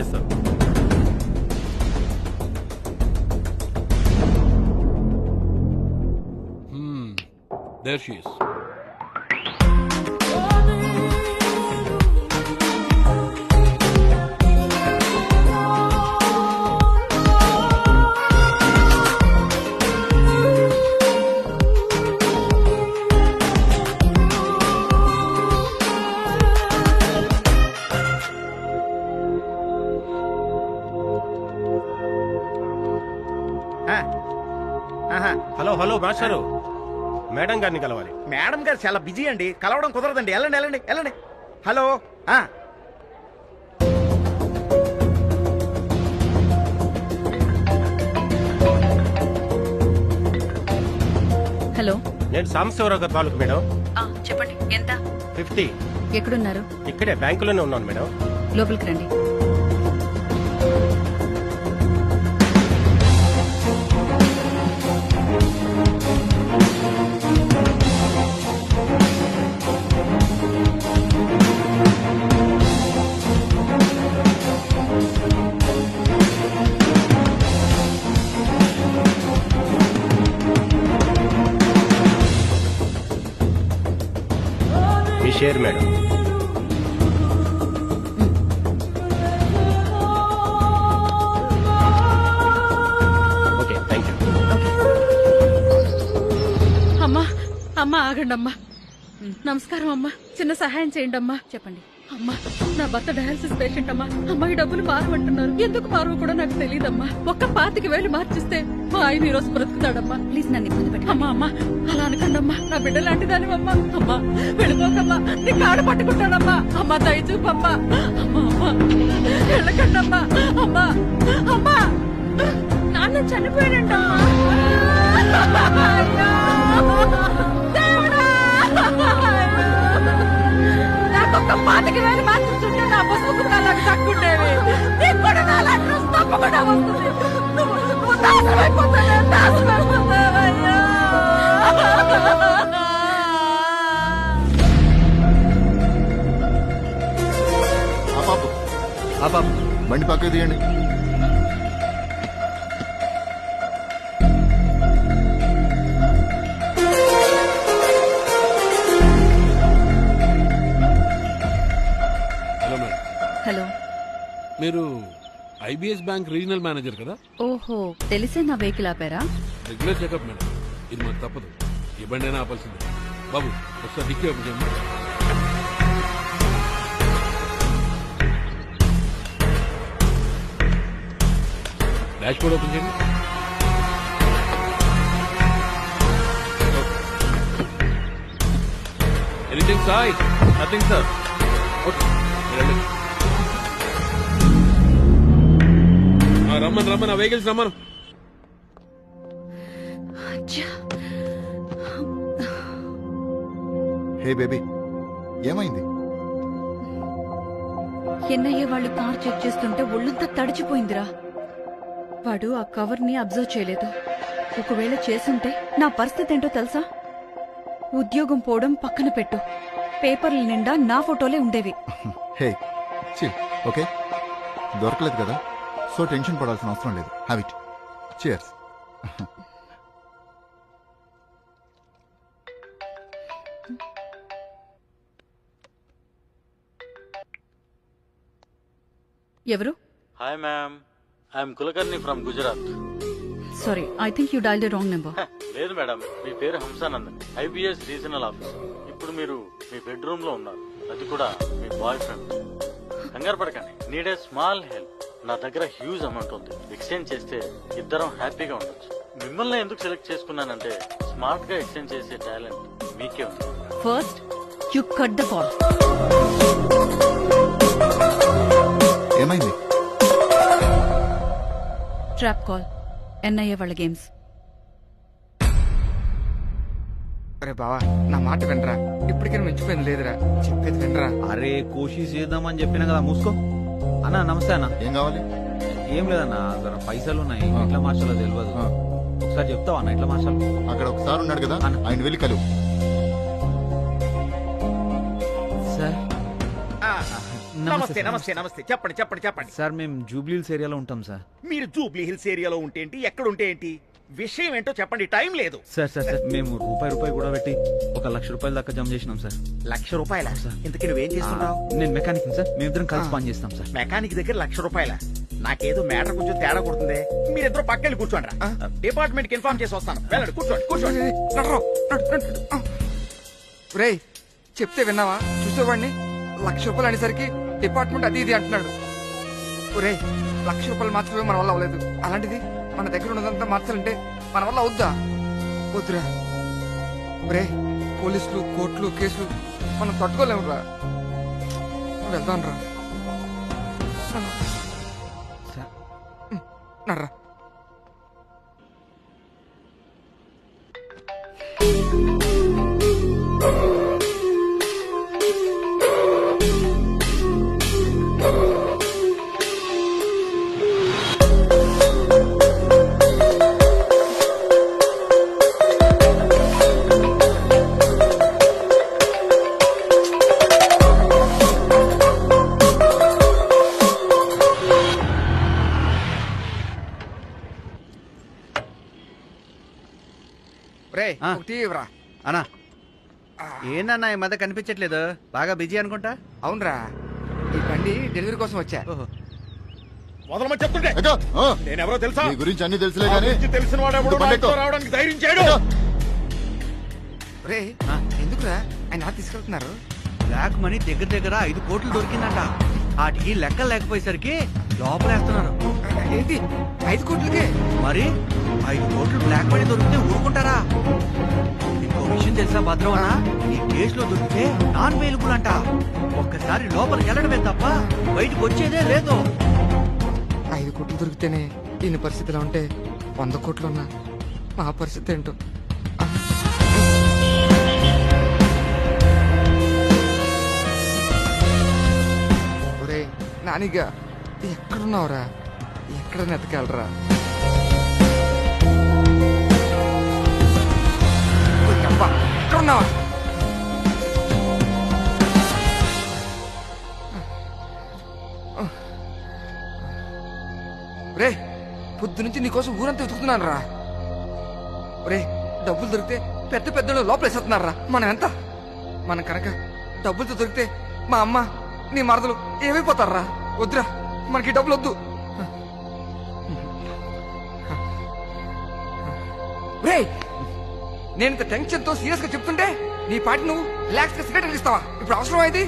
Yes sir. There she is. Hello hello మాస్టారు, మేడం గారిని కలవాలి. మేడం గారు చాలా బిజీ అండి, కలవడం కుదరదండి. వెళ్ళండి వెళ్ళండి వెళ్ళండి. హలో. హలో, నేను సాంబశివరావు గారు తాలూకు మేడం. చెప్పండి. ఎంత? 50. ఎక్కడున్నారు? ఇక్కడే బ్యాంకులోనే ఉన్నాను మేడం. లోపలికి రండి. మీ షేర్ మేడం. Okay, thank you. అమ్మా అమ్మా ఆగండి అమ్మా. నమస్కారం అమ్మా, చిన్న సహాయం చేయండి అమ్మా. చెప్పండి. అమ్మా, నా భర్త డయాలసిస్ పేషెంట్ అమ్మా. అమ్మాయి డబ్బులు మారమంటున్నారు. ఎందుకు మారో కూడా నాకు తెలియదమ్మా. ఒక్క 25,000 మార్చిస్తే మా ఆయన ఈ రోజు బ్రతుకుతాడమ్మా. ప్లీజ్ నన్ను ఇబ్బంది పెట్టండి. అమ్మా అమ్మా అలా అనకండి అమ్మా, నా బిడ్డ లాంటిదానివమ్మా. అమ్మా వెళ్ళిపోకమ్మా, నీ కాడు పట్టుకుంటానమ్మా. అమ్మా దయ చూపమ్మా. అమ్మా అమ్మా వెళ్ళకండి అమ్మా. అమ్మా అమ్మా నాన్న చనిపోయాడంటమ్మా. నాకొక్క 25,000 మార్చుంటే నా పసుపు నాకు తక్కుండేవి. నీకు కూడా నా లగ్నం తప్పకుండా వస్తుంది. నువ్వు నాశనమైపోతావు, నాశనమైపోతావు. బండి పక్కకు తీయండి. Hello madam. హలో. మీరు ఐబిఎస్ బ్యాంక్ రీజనల్ మేనేజర్ కదా? ఓహో, తెలిసే నా వెహికల్ ఆపారా? రెగ్యులర్ చెకప్ మేడం, ఇది మాకు తప్పదు. ఈ బండి అయినా ఆపాల్సిందే. బాబు ఒకసారి డిక్కీ ఓపెన్ చేయమ్మా. డాష్ బోర్డ్ ఓపెన్ చేయండి. ఎనీథింగ్ సాయ్? Nothing sir. ఓకే, రమ్మని ఆ వెహికల్స్ రమ్మను. హే బేబీ, ఏమైంది? ఎన్నయ్య వాళ్ళు కార్ చెక్ చేస్తుంటే ఒళ్ళంతా తడిచిపోయిందిరా. వాడు ఆ కవర్ ని అబ్జర్వ్ చేయలేదు. ఒకవేళ చేసుంటే నా పరిస్థితి ఏంటో తెలుసా? ఉద్యోగం పోవడం పక్కన పెట్టు, పేపర్ల నిండా నా ఫోటోలే ఉండేవి. హే చిల్, ఓకే? దొరకలేదు కదా, సో టెన్షన్ పడాల్సిన అవసరం లేదు. Have it. చియర్స్. ఎవరు? Hi ma'am, I'm Kulkarni from Gujarat. Sorry, I think you dial the wrong number. లేదు మేడం, మీ పేరు హంసానందన్, ఐబిఎస్ రీజనల్ ఆఫీసర్. ఇప్పుడు మీరు మీ బెడ్రూమ్ లో ఉన్నారు, అది కూడా మీ బాయ్ ఫ్రెండ్. కంగారు పడకండి, నీడ్ ఏ స్మాల్ హెల్ప్. నా దగ్గర హ్యూజ్ అమౌంట్ ఉంది, ఎక్స్చేంజ్ చేస్తే ఇద్దరం హ్యాపీగా ఉండొచ్చు. మిమ్మల్ని ఎందుకు సెలెక్ట్ చేసుకున్నానంటే స్మార్ట్ గా ఎక్స్చేంజ్ చేసే టాలెంట్ మీకే ఉంది. First you cut the call. ఏమైంది? ట్రాప్ కాల్, ఎన్ఐఏ వాళ్ళ గేమ్స్. అరే బావా, నా మాట వినరా. ఇప్పటికైనా మించిపోయింది లేదురా, చెప్పేది వినరా. అరే కోషిష్ చేద్దామని చెప్పినా కదా, మూసుకో. అన్నా నమస్తే అన్న. ఏం కావాలి? ఏం లేదన్నా, జర పైసలు ఉన్నాయి, ఎట్లా మార్చాలో తెలియదు. ఒకసారి చెప్తావా అన్న ఎట్లా మార్చాలి? అక్కడ ఒకసారి ఉన్నాడు కదా, ఆయన వెళ్ళి కలువు. సార్ నమస్తే నమస్తే నమస్తే. చెప్పండి చెప్పండి చెప్పండి. సార్ మేము జూబ్లీ హిల్స్ ఏరియాలో ఉంటాం సార్. మీరు జూబ్లీ హిల్స్ ఏరియాలో ఉంటే ఏంటి, ఎక్కడ ఉంటే ఏంటి, విషయం ఏంటో చెప్పండి, టైం లేదు. సార్ సార్ సార్ మేము రూపాయి కూడా పెట్టి ₹1,00,000 దాకా జమ చేసినాం సార్. ₹1,00,000? ఇంతకీ నువ్వేం చేస్తున్నావు? నేను మెకానిక్ సార్, మేమిద్దరం కలిసి పని చేస్తాం సార్. మెకానిక్ దగ్గర ₹1,00,000? నాకేదో మ్యాటర్ కొంచెం తేడా కొడుతుంది. మీరిద్దరు పక్కకి కూర్చోండి రా, డిపార్ట్మెంట్ కి ఇన్ఫార్మ్ చేసి వస్తాను. వెళ్ళండి, కూర్చోండి కూర్చోండి. రేయ్, చెప్తే విన్నావా? చూసేవాడిని ₹1,00,000 అనేసరికి డిపార్ట్మెంట్ అది ఇది అంటున్నాడు. ఒరే, ₹1,00,000 మార్చడమే మన వల్ల అవ్వలేదు, అలాంటిది మన దగ్గర ఉన్నదంతా మార్చాలంటే మన వల్ల అవుద్దా? వద్దురా. ఒరే, పోలీసులు, కోర్టులు, కేసులు మనం తట్టుకోలేము రా. వెళ్దాం రా. నర్రా. అన్నా ఏందన్నా ఈ మధ్య కనిపించట్లేదు, బాగా బిజీ అనుకుంటా. అవునరా, ఈ బండి డెలివరీ కోసం వచ్చా. వదలమని చెప్తుంటే నేనెవరో తెలుసా? నీ గురించి అన్ని తెలుసులే కానీ తెలిసిన వాడు రావడానికి ధైర్యం చేయడు. రే, ఎందుకురా ఆయన తీసుకెళ్తున్నారు? బ్లాక్ మనీ దగ్గర దగ్గర 5 కోట్లు దొరికిందంట. వాటికి లెక్కలు లేకపోయేసరికి లోపలేస్తున్నారు. ఏంటి 5 కోట్లకే? మరి 5 కోట్లు బ్లాక్ మనీ దొరికితే ఊరుకుంటారా? ఇంకో విషయం తెలుసా భద్రవన, ఈ కేసులో దొరికితే నాన్ వేలుబుల్ అంట. ఒక్కసారి లోపలికి వెళ్ళడమే తప్ప బయటకు వచ్చేదే లేదు. 5 కోట్లు దొరికితేనే ఈయన పరిస్థితిలో ఉంటే 100 కోట్లు ఉన్నా మా పరిస్థితి ఏంటో. ఒరే నానిగా, ఎక్కడున్నావురా? ఎక్కడ నెతకెళ్ళరా? ఎక్కడున్నావా? రే పొద్దు నుంచి నీకోసం ఊరంతా వెతుకుతున్నాను రా. రే డబ్బులు దొరికితే పెద్ద పెద్దలు లోపలేసేస్తున్నారా. మనం ఎంత మనం కనుక డబ్బులతో దొరికితే మా అమ్మ నీ మరదలు ఏమైపోతారా. వద్దురా, మనకి డబ్బులు వద్దు. రే నేను ఇంత టెన్షన్ తో సీరియస్ గా చెప్తుంటే నీ పాటి నువ్వు రిలాక్స్ గా సిగరెట్ వెలిగిస్తావా? ఇప్పుడు అవసరం ఇది?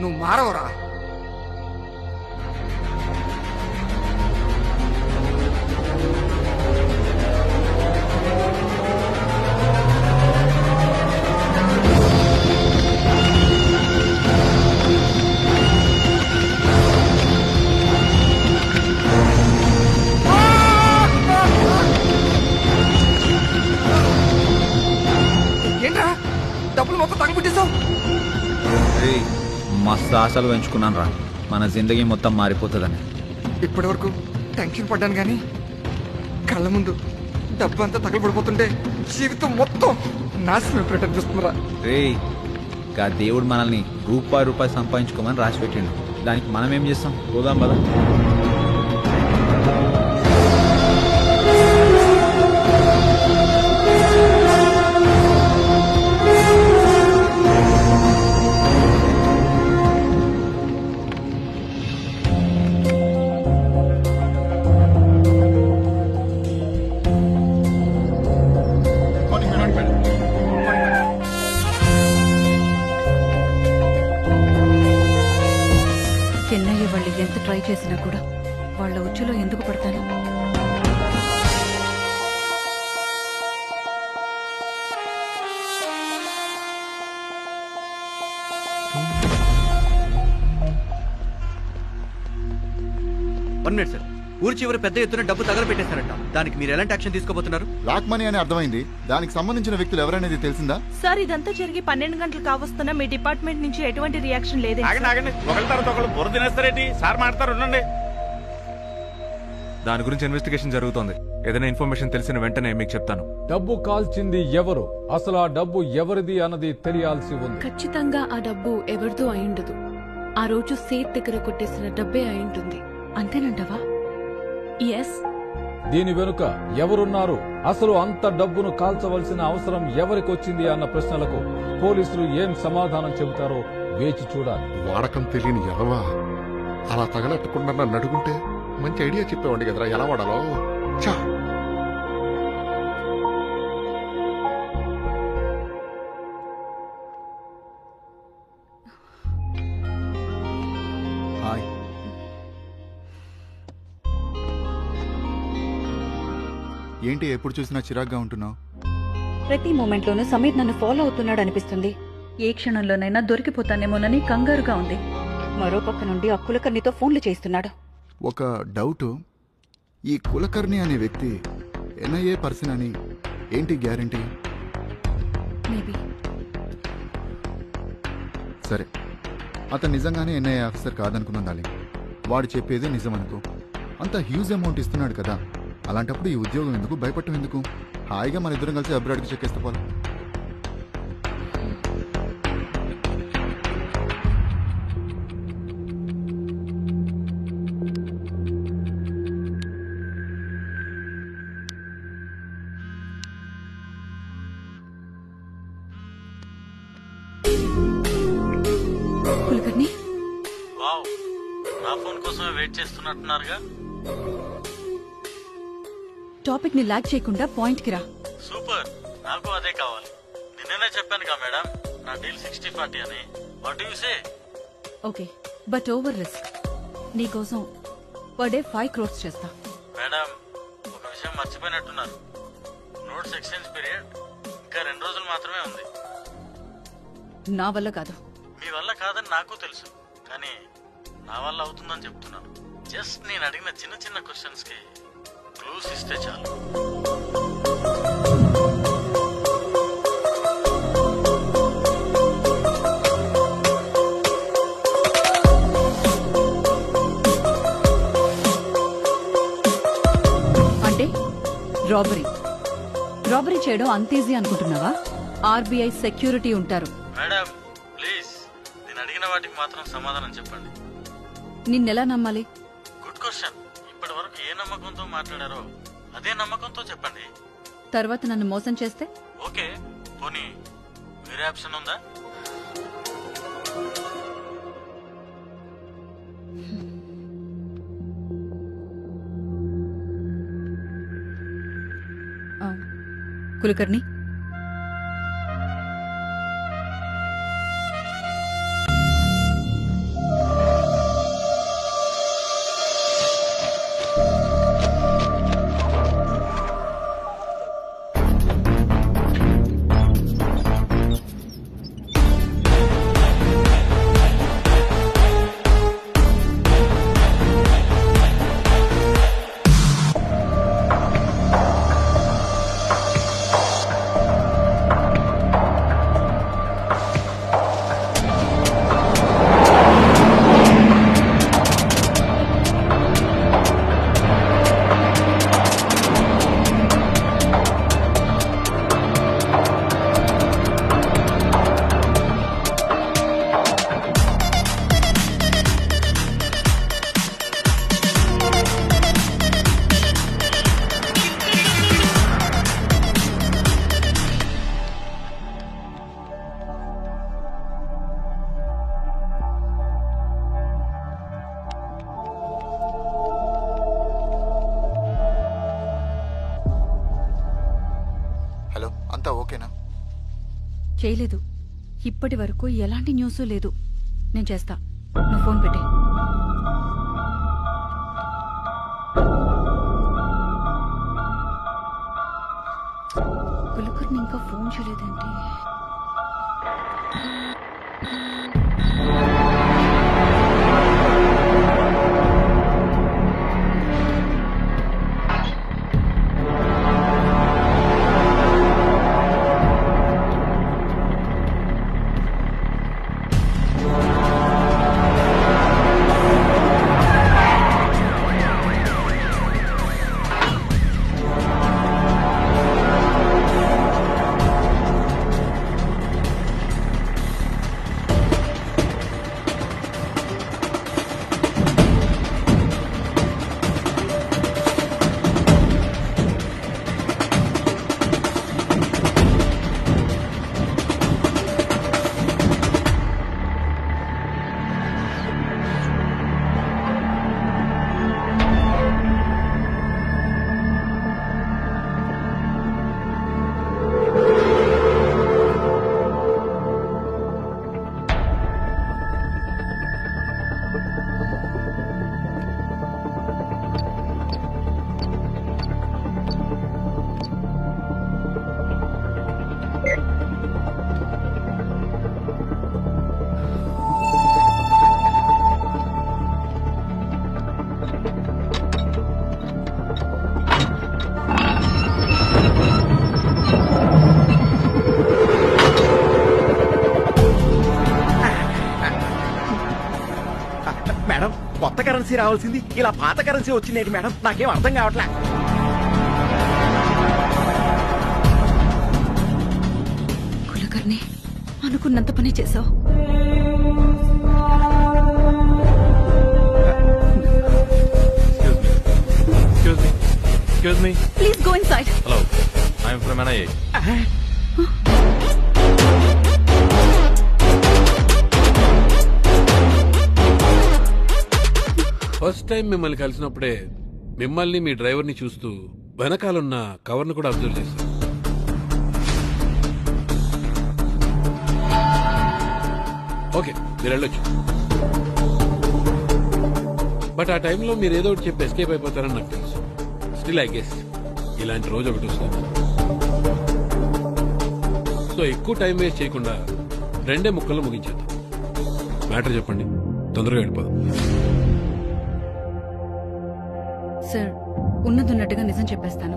నువ్వు మారవరా. ఏంట్రా డబ్బులు మొత్తం తగ్గిపెట్టేశావు? మస్తు ఆశలు పెంచుకున్నాను రా, మన జిందగీ మొత్తం మారిపోతుందని. ఇప్పటి వరకు టెన్షన్ పడ్డాను కానీ కళ్ళ ముందు డబ్బు అంతా తగలబడిపోతుంటే జీవితం మొత్తం నాశనం ప్రకటిస్తుందిరా. రేయ్ గా దేవుడు మనల్ని రూపాయి సంపాదించుకోమని రాసి పెట్టిండు. దానికి మనం ఏం చేస్తాం? పోదాం పద. చెన్నయ్య వాళ్ళు ఎంత ట్రై చేసినా కూడా వాళ్ళ ఉచ్చులో ఎందుకు పడతాను? One minute sir. ఊరి చివరి పెద్ద ఎత్తున డబ్బు తగలబెట్టేశారంట. దానికి మీరు ఎలాంటి యాక్షన్ తీసుకోబోతున్నారు? బ్లాక్ మనీ అని అర్థమైంది. దానికి సంబంధించిన వ్యక్తులు ఎవరనేది తెలిసిందా? సార్ ఇదంతా జరిగి 12 గంటలు కావస్తున్నా మీ డిపార్ట్మెంట్ నుంచి ఎటువంటి రియాక్షన్ లేదు. ఆగండి ఒకరి తర్వాత ఒకరు బుర్ర తినేస్తారేంటి? సార్ మాట్లాడతారు, ఉండండి. దాని గురించి ఇన్వెస్టిగేషన్ జరుగుతోంది. ఏదైనా ఇన్ఫర్మేషన్ తెలిసిన వెంటనే మీకు చెప్తాను. డబ్బు కాల్చింది ఎవరు, అసలు ఆ డబ్బు ఎవరిది అన్నది తెలియాల్సి ఉంది. ఖచ్చితంగా ఆ డబ్బు ఎవరిదో అయిండదు. ఆ రోజు సేట్ దగ్గర కొట్టేసిన డబ్బే అయింటుంది. అంతేనంటావా? ఎస్. దీని వెనుక ఎవరున్నారు, అసలు అంత డబ్బును కాల్చవలసిన అవసరం ఎవరికొచ్చింది అన్న ప్రశ్నలకు పోలీసులు ఏం సమాధానం చెబుతారో వేచి చూడాలి. వాడకం తెలియని ఎదవా అలా తగలెట్టకుండా నన్ను అడుగుంటే మంచి ఐడియా చెప్పేవాడి కదరా ఎలా వాడాలో. చా హాయ్. ఏంటి ఎప్పుడు చూసినా చిరాగ్గా ఉంటున్నావు? ప్రతి మూమెంట్ లోనూ సమీర్ నన్ను ఫాలో అవుతున్నాడు అనిపిస్తుంది. ఏ క్షణంలోనైనా దొరికిపోతానేమోనని కంగారుగా ఉంది. మరో పక్క నుండి ఆ కులకర్ణితో ఫోన్లు చేస్తున్నాడు. ఒక డౌట్, ఈ కులకర్ణి అనే వ్యక్తి ఎన్ఐఏ పర్సన్ అని ఏంటి గ్యారంటీ? మేబీ. సరే, అతను నిజంగానే ఎన్ఐఏ ఆఫీసర్ కాదనుకున్నాం డార్లింగ్. వాడు చెప్పేది నిజం అనుకో. అంత హ్యూజ్ అమౌంట్ ఇస్తున్నాడు కదా, అలాంటప్పుడు ఈ ఉద్యోగం ఎందుకు, భయపడటం ఎందుకు? హాయిగా మన ఇద్దరం కలిసి అబ్రాడ్కి చెక్కేస్తే పోలా. కులకర్ణి, వావ్, నా ఫోన్ కోసమే వెయిట్ చేస్తున్నట్టున్నారుగా. టాపిక్ ని లాగ్ చేయకుండా పాయింట్ కి రా. సూపర్, నాకు అదే కావాలి. నిన్ననే చెప్పానుగా మేడం, నా డీల్ 60-40 అని. What you say? Okay, but over risk. నీకోసం పర్ డే 5 crores చేస్తా. మేడం, ఒక విషయం మర్చిపోయినట్టున్నారు. నోట్స్ ఎక్స్చేంజ్ పీరియడ్ ఇంకా 2 రోజులు మాత్రమే ఉంది. నా వల్ల కాదు. మీ వల్ల కాదని నాకు తెలుసు, కానీ నా వల్ల అవుతుందని చెప్తున్నాను. జస్ట్ నేను అడిగిన చిన్న చిన్న క్వశ్చన్స్ కి క్లూస్ ఇస్తే చాలు. అంటే రాబరీ చేయడం అంత ఈజీ అనుకుంటున్నావా? ఆర్బీఐ సెక్యూరిటీ ఉంటారు. మేడం ప్లీజ్, నేను అడిగిన వాటికి మాత్రం సమాధానం చెప్పండి. నిన్నెలా నమ్మాలి? Good question. ఇప్పటి వరకు ఏ నమ్మకంతో మాట్లాడారో అదే నమ్మకంతో చెప్పండి. తర్వాత నన్ను మోసం చేస్తే? ఓకే, పోనీ వేరే ఆప్షన్ ఉందా? కులకర్ణి, హలో, అంతా ఓకేనా? చేయలేదు. ఇప్పటి వరకు ఎలాంటి న్యూస్ లేదు. నేను చేస్తా, నువ్వు ఫోన్ పెట్టే. కులకర్ణి ఇంకా ఫోన్ చేయలేదండి. మేడం, కొత్త కరెన్సీ రావాల్సింది ఇలా పాత కరెన్సీ వచ్చిందేంటి మేడం? నాకేం అర్థం కావట్లే. కులకర్ణి, అనుకున్నంత పని చేసావు. Excuse me. Please go inside. Hello. I am from NIA. First time మిమ్మల్ని కలిసినప్పుడే మిమ్మల్ని మీ డ్రైవర్ని చూస్తూ వెనకాలన్న కవర్ను కూడా అబ్జర్వ్ చేశాను. ఓకే, మీరు వెళ్ళొచ్చు. బట్ ఆ టైంలో మీరు ఏదో ఒకటి చెప్పి ఎస్కేప్ అయిపోతారని నాకు తెలుసు. స్టిల్ ఐ గెస్ ఇలాంటి రోజు ఒకటి వస్తుంది. సో ఎక్కువ టైం వేస్ట్ చేయకుండా 2 ముక్కల్లో ముగించేద్దాం. మ్యాటర్ చెప్పండి, తొందరగా వెళ్ళిపోదాం. సార్, ఉన్నదున్నట్టుగా నిజం చెప్పేస్తాను.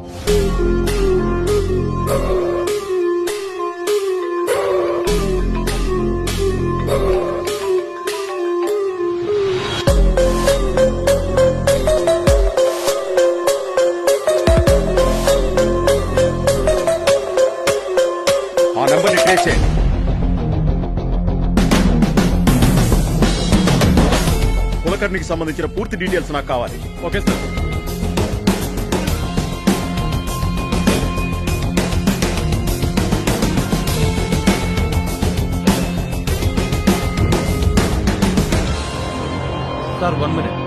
ఆ నెంబర్ని ట్రేస్ చేయండి. కులకర్ణికి సంబంధించిన పూర్తి డీటెయిల్స్ నాకు కావాలి. Okay sir. Sir 1 minute.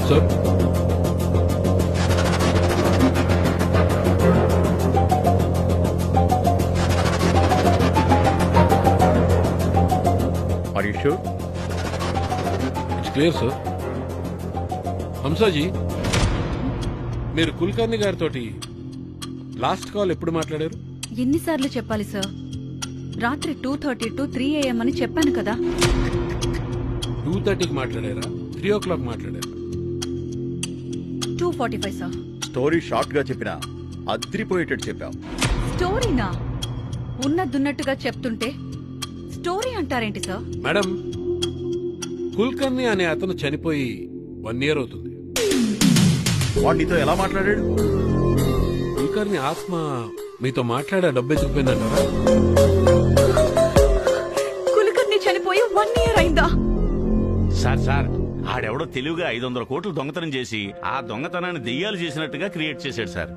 Sir are you sure? It's clear sir. హంసాజీ, మీరు కుల్కర్ణి గారితో లాస్ట్ కాల్ ఎప్పుడు మాట్లాడారు? ఎన్నిసార్లు చెప్పాలి సార్? రాత్రి 2:30 to 3 AM అని చెప్పాను కదా. 2:30కి మాట్లాడారా? 3 o'clock మాట్లాడారా? 2:45 సార్. స్టోరీ షార్ట్ గా చెప్పినా అద్రిపోయేటట్టు చెప్పావు. స్టోరీనా? ఉన్నదున్నట్టుగా చెప్తుంటే స్టోరీ అంటారేంటి సార్? మేడం, కుల్కర్ణి అనే అతను చనిపోయి 1 year అవుతుంది. వాడితో ఎలా మాట్లాడాడు? కుల్కర్ణి ఆత్మ మీతో మాట్లాడే డబ్బు ఎత్తుకుపోయిందంటారా? కులకర్ణి చనిపోయి 1 year అయిందా? సార్ ఆడెవడో తెలివిగా 500 కోట్లు దొంగతనం చేసి ఆ దొంగతనాన్ని దెయ్యాలు చేసినట్టుగా క్రియేట్ చేశాడు సార్.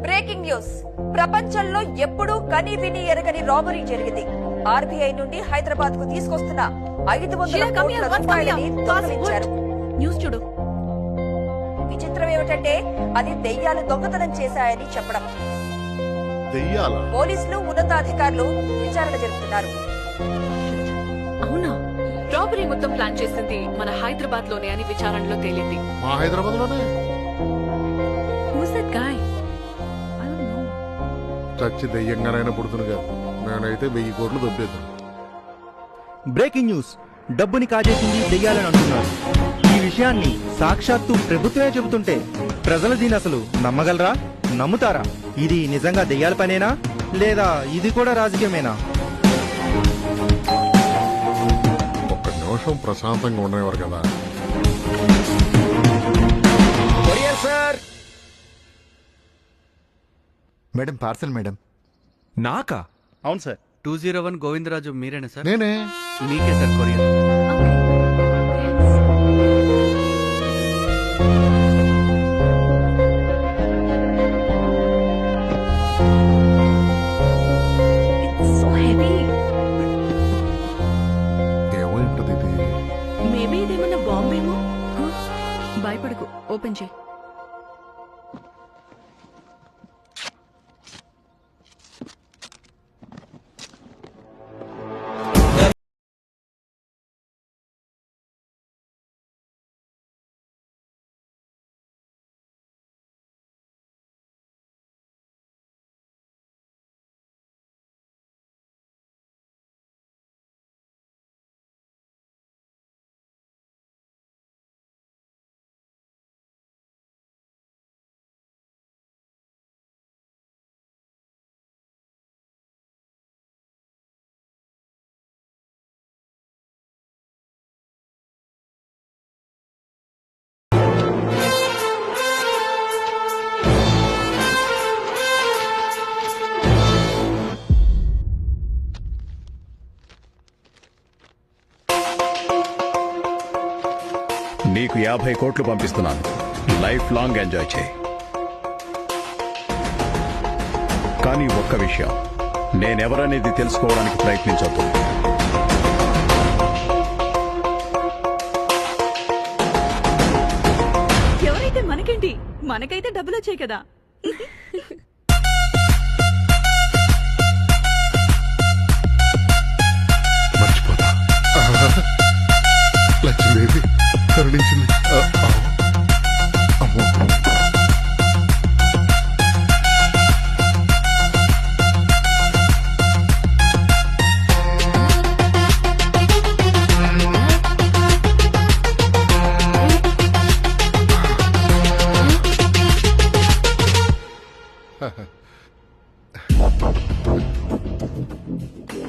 Breaking news. ప్రపంచంలో ఎప్పుడూ కని విని ఎరగని రాబరీ జరిగింది. ఆర్బీఐ నుండి హైదరాబాద్ కు తీసుకొస్తున్న 500 కోట్ల రూపాయలని దొంగిలించారు. న్యూస్ చూడు. విచిత్రం ఏమిటంటే అది దెయ్యాలు దొంగతనం చేశాయని చెప్పడం. దెయ్యాలా? పోలీసులు ఉన్నతాధికారులు విచారణ జరుపుతున్నారు. అవునా? రాబరీ మొత్తం ప్లాన్ చేసింది మన హైదరాబాద్ లోనే అని విచారణలో తేలింది. మా హైదరాబాద్ లోనే? Who's that guy? చచ్చి దెయ్యంగానైనా పుడుతునుగా. నేనైతే 1000 కోట్లు దొబ్బేద్దాం. Breaking news. డబ్బుని కాజేసింది దెయ్యాలని అంటున్నారు. ఈ విషయాన్ని సాక్షాత్తు ప్రభుత్వమే చెబుతుంటే ప్రజలు దీని అసలు నమ్మగలరా? నమ్ముతారా? ఇది నిజంగా దెయ్యాల పనేనా లేదా ఇది కూడా రాజకీయమేనా? ఒక్క నిమిషం ప్రశాంతంగా ఉండేవారు కదా. Sir madam, parcel madam. నాకా? అవును సార్. 201 గోవిందరాజు మీరేనా సార్? నేనే. మీకే సార్ కొరియర్. ఏమైంటది ఇది? మేబీ ఇదేమన్నా బాంబేమో. భయపడకు, ఓపెన్ చేయి. నీకు 50 కోట్లు పంపిస్తున్నాను. లైఫ్ లాంగ్ ఎంజాయ్ చేయి. కానీ ఒక్క విషయం, నేనెవరనేది తెలుసుకోవడానికి ప్రయత్నించొద్దు. ఎవరైతే మనకేంటి, మనకైతే డబ్బులు వచ్చాయి కదా. మర్చిపోతా. లక్ష్మీదేవి కరుణించింది. అమ్మో.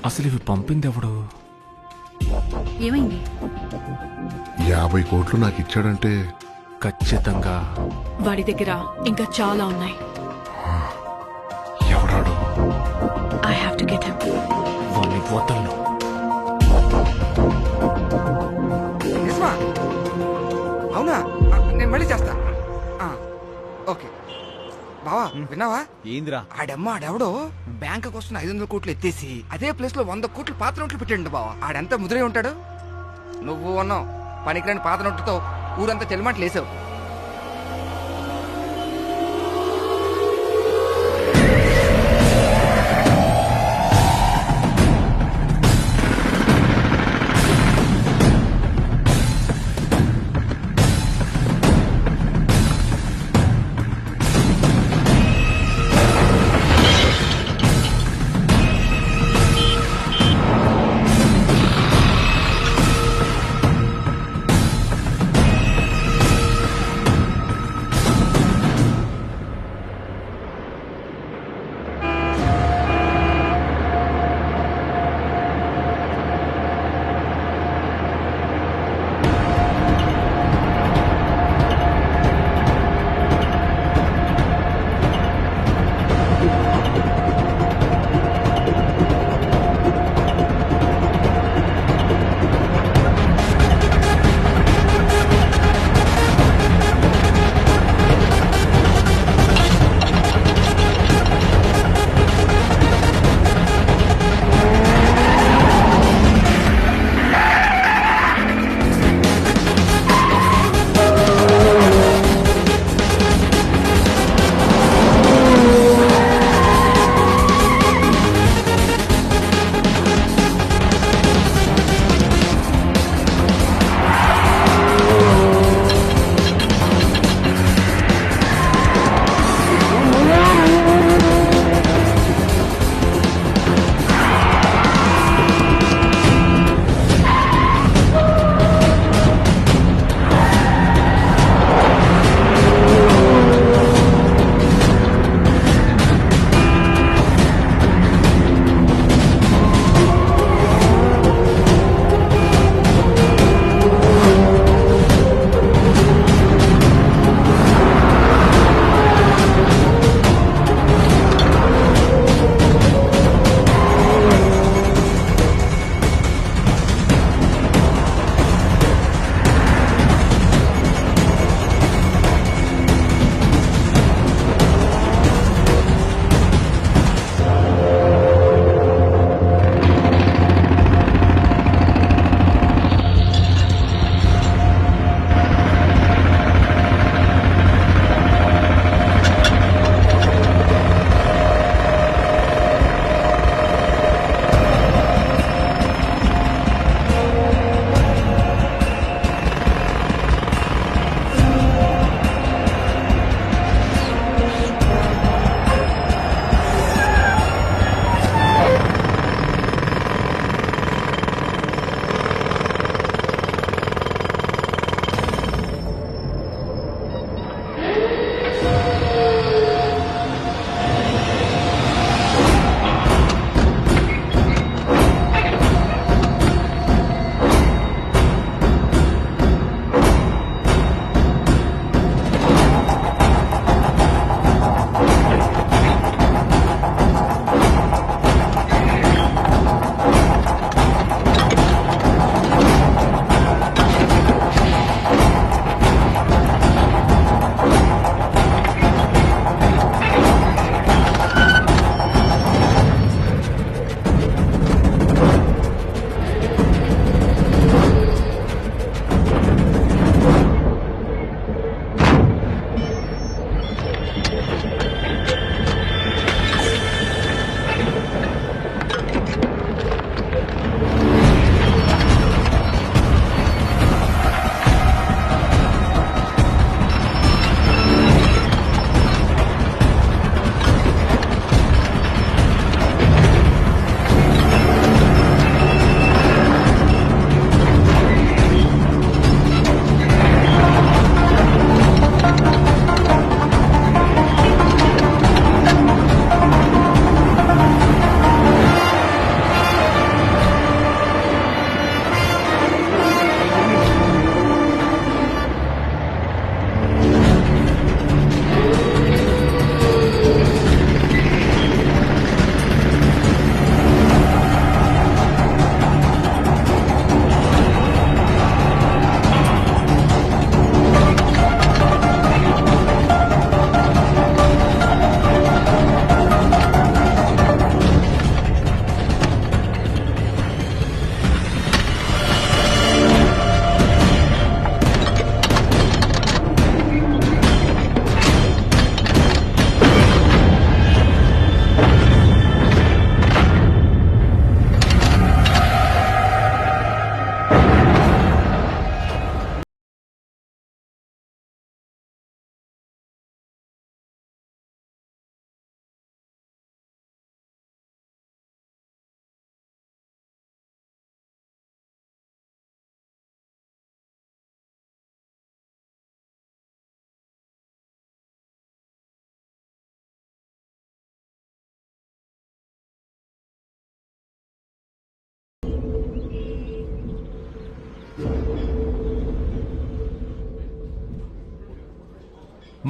అసలు ఇవి పంపింది ఎవడు? ఏమైంది? 50 కోట్లు నాకు ఇచ్చాడంటే ఖచ్చితంగా వాడి దగ్గర ఇంకా చాలా ఉన్నాయి. ఎవడాడు? I have to get him. వాడిని వదలను. నిజమా? అవునా? నేను మళ్ళీ చేస్తా. ఓకే బావా, విన్నావా? ఏంద్రా? ఆడెవడో బ్యాంక్ వస్తున్న 500 కోట్లు ఎత్తేసి అదే ప్లేస్ లో 100 కోట్లు పాత నోట్లు పెట్టండి బావా. ఆడెంత ముదిరే ఉంటాడు? నువ్వు ఉన్నావు పనికిరాని పాత నోట్లతో ఊరంతా చెల్లిమంటలు వేసావు.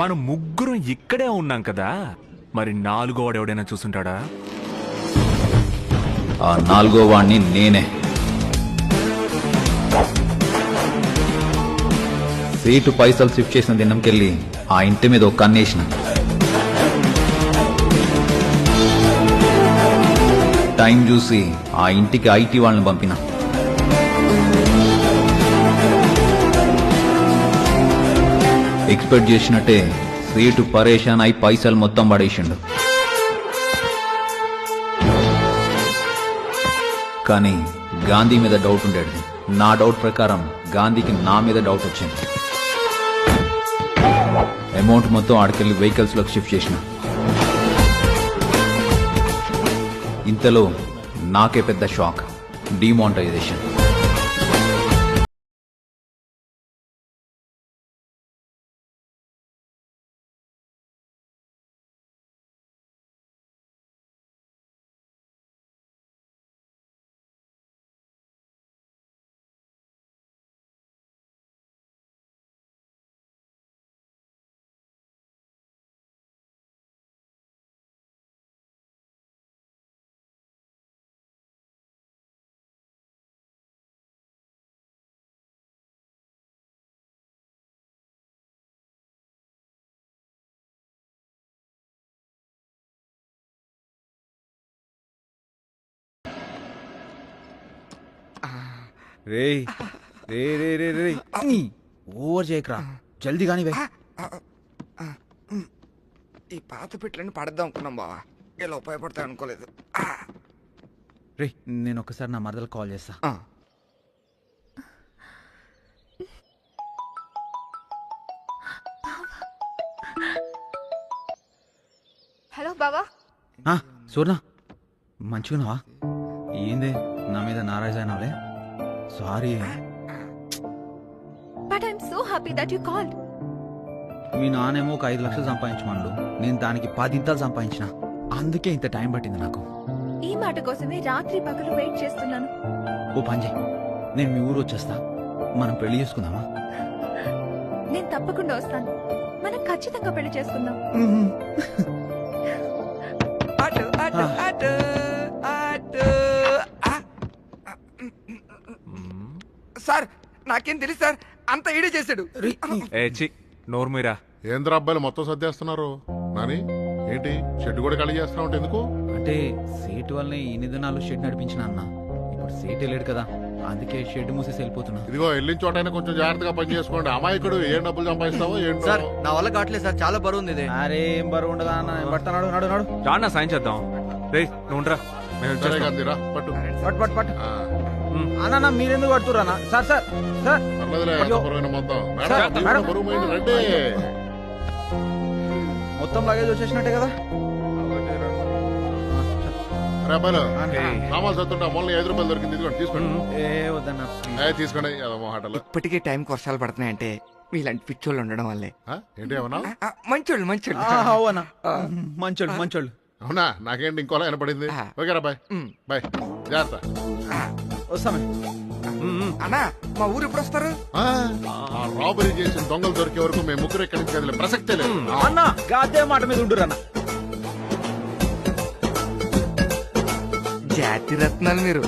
మనం ముగ్గురం ఇక్కడే ఉన్నాం కదా, మరి నాలుగో వాడు ఎవడైనా చూసుంటాడా? ఆ నాలుగో వాడిని నేనే. సీటు పైసలు షిఫ్ట్ చేసిన దినంకెళ్ళి ఆ ఇంటి మీద ఒక కన్నేసిన. టైం చూసి ఆ ఇంటికి ఐటీ వాళ్ళని పంపిన. ఎక్స్పెక్ట్ చేసినట్టే సీటు పరేషాన్ అయి పైసలు మొత్తం పడేసిండు. కానీ గాంధీ మీద డౌట్ ఉండేది. నా డౌట్ ప్రకారం గాంధీకి నా మీద డౌట్ వచ్చింది. అమౌంట్ మొత్తం ఆడికెళ్ళి వెహికల్స్ లోకి షిఫ్ట్ చేసిన. ఇంతలో నాకే పెద్ద షాక్, డిమానిటైజేషన్. రే రే రే రే రే ఓవర్ చేయకరా, జల్దీ కానీ బై. ఈ పాత పెట్లని పడద్దాం అనుకున్నాం బావా, ఇలా ఉపయోగపడతాయి అనుకోలేదు. రే నేను ఒకసారి నా మరదలు కాల్ చేస్తా. హలో బావా. సూర్ణ మంచిగున్నావా? ఏందే నా మీద నారాజ్ అయినావులే? Sorry. But I'm so happy that you called. మీ నానేమో ఒక 5 లక్షలు సంపాదించమన్నాడు, నేను దానికి 10 ఇంతలు సంపాదించిన. అందుకే ఇంత టైం పట్టింది నాకు. ఈ మాట కోసమే రాత్రి పగలు వెయిట్ చేస్తున్నాను. ఓ పని చేయి, నేను మీ ఊరు వచ్చేస్తా, మనం పెళ్లి చేసుకుందామా? నేను తప్పకుండా వస్తాను, మనం ఖచ్చితంగా పెళ్లి చేసుకుందాం. సార్ నాకేం తెలుసు సార్, అంత ఈడే చేశాడు. నోర్మీరా. ఏంద్ర అబ్బాయిలు మొత్తం సర్దేస్తున్నారు నాని? ఏంటి షెడ్ కూడా ఖాళీ చేస్తున్నావు ఎందుకు? అంటే సేటు వల్లనే ఇన్ని దినాలు షెడ్ నడిపించిన అన్న. ఇప్పుడు సేట్ వెళ్ళాడు కదా, అందుకే షెడ్ మూసేసి వెళ్ళిపోతున్నా. ఇదిగో వెళ్ళిన చోటైనా కొంచెం జాగ్రత్తగా పని చేసుకోండి. అమాయకుడు ఏం డబ్బులు సంపాదిస్తావో ఏంటో. సార్ నా వల్ల కావట్లేదు సార్, చాలా బరువు ఉంది ఇది. అరే ఏం బరువు ఉండదా అన్న, పడతాడు. నడు నడు రాన్నా సాయం చేద్దాం. రే నువ్వురా, సరే గాంధీరా, పట్టు పట్టు పట్టు. అన్న మీరెందుకు పడుతున్నా? సార్ సార్ సార్ మొత్తం రండి. మొత్తం లగేజ్ వచ్చేసినట్టే కదా. అబ్బాయిలు సామాన్లు చదువుతుంటా, మొన్న 5 రూపాయలు దొరికింది, ఇదిగోండి తీసుకోండి. ఏ వద్దన్న తీసుకోండి. మాటలు ఇప్పటికే టైంకి వర్షాలు పడుతున్నాయంటే మీలాంటి పిచ్చోళ్ళు ఉండడం వల్లే. ఏంటి ఏమన్నా? మంచోళ్ళు మంచోళ్ళు. అవునా, మంచోళ్ళు మంచోళ్ళు. అవునా? నాకేంటి ఇంకోలా వినపడింది. ఓకేరా బాయ్ బాయ్, జాగ్రత్త. వస్తామే అన్నా, మా ఊరు ఎప్పుడు వస్తారు? రాబరీ చేసిన దొంగలు దొరికే వరకు మేము ముగ్గురు ఎక్కడి నుంచి కదిలే ప్రసక్తే లేదు. అన్న అదే మాట మీద ఉండురన్న. జాతి రత్నాలు మీరు.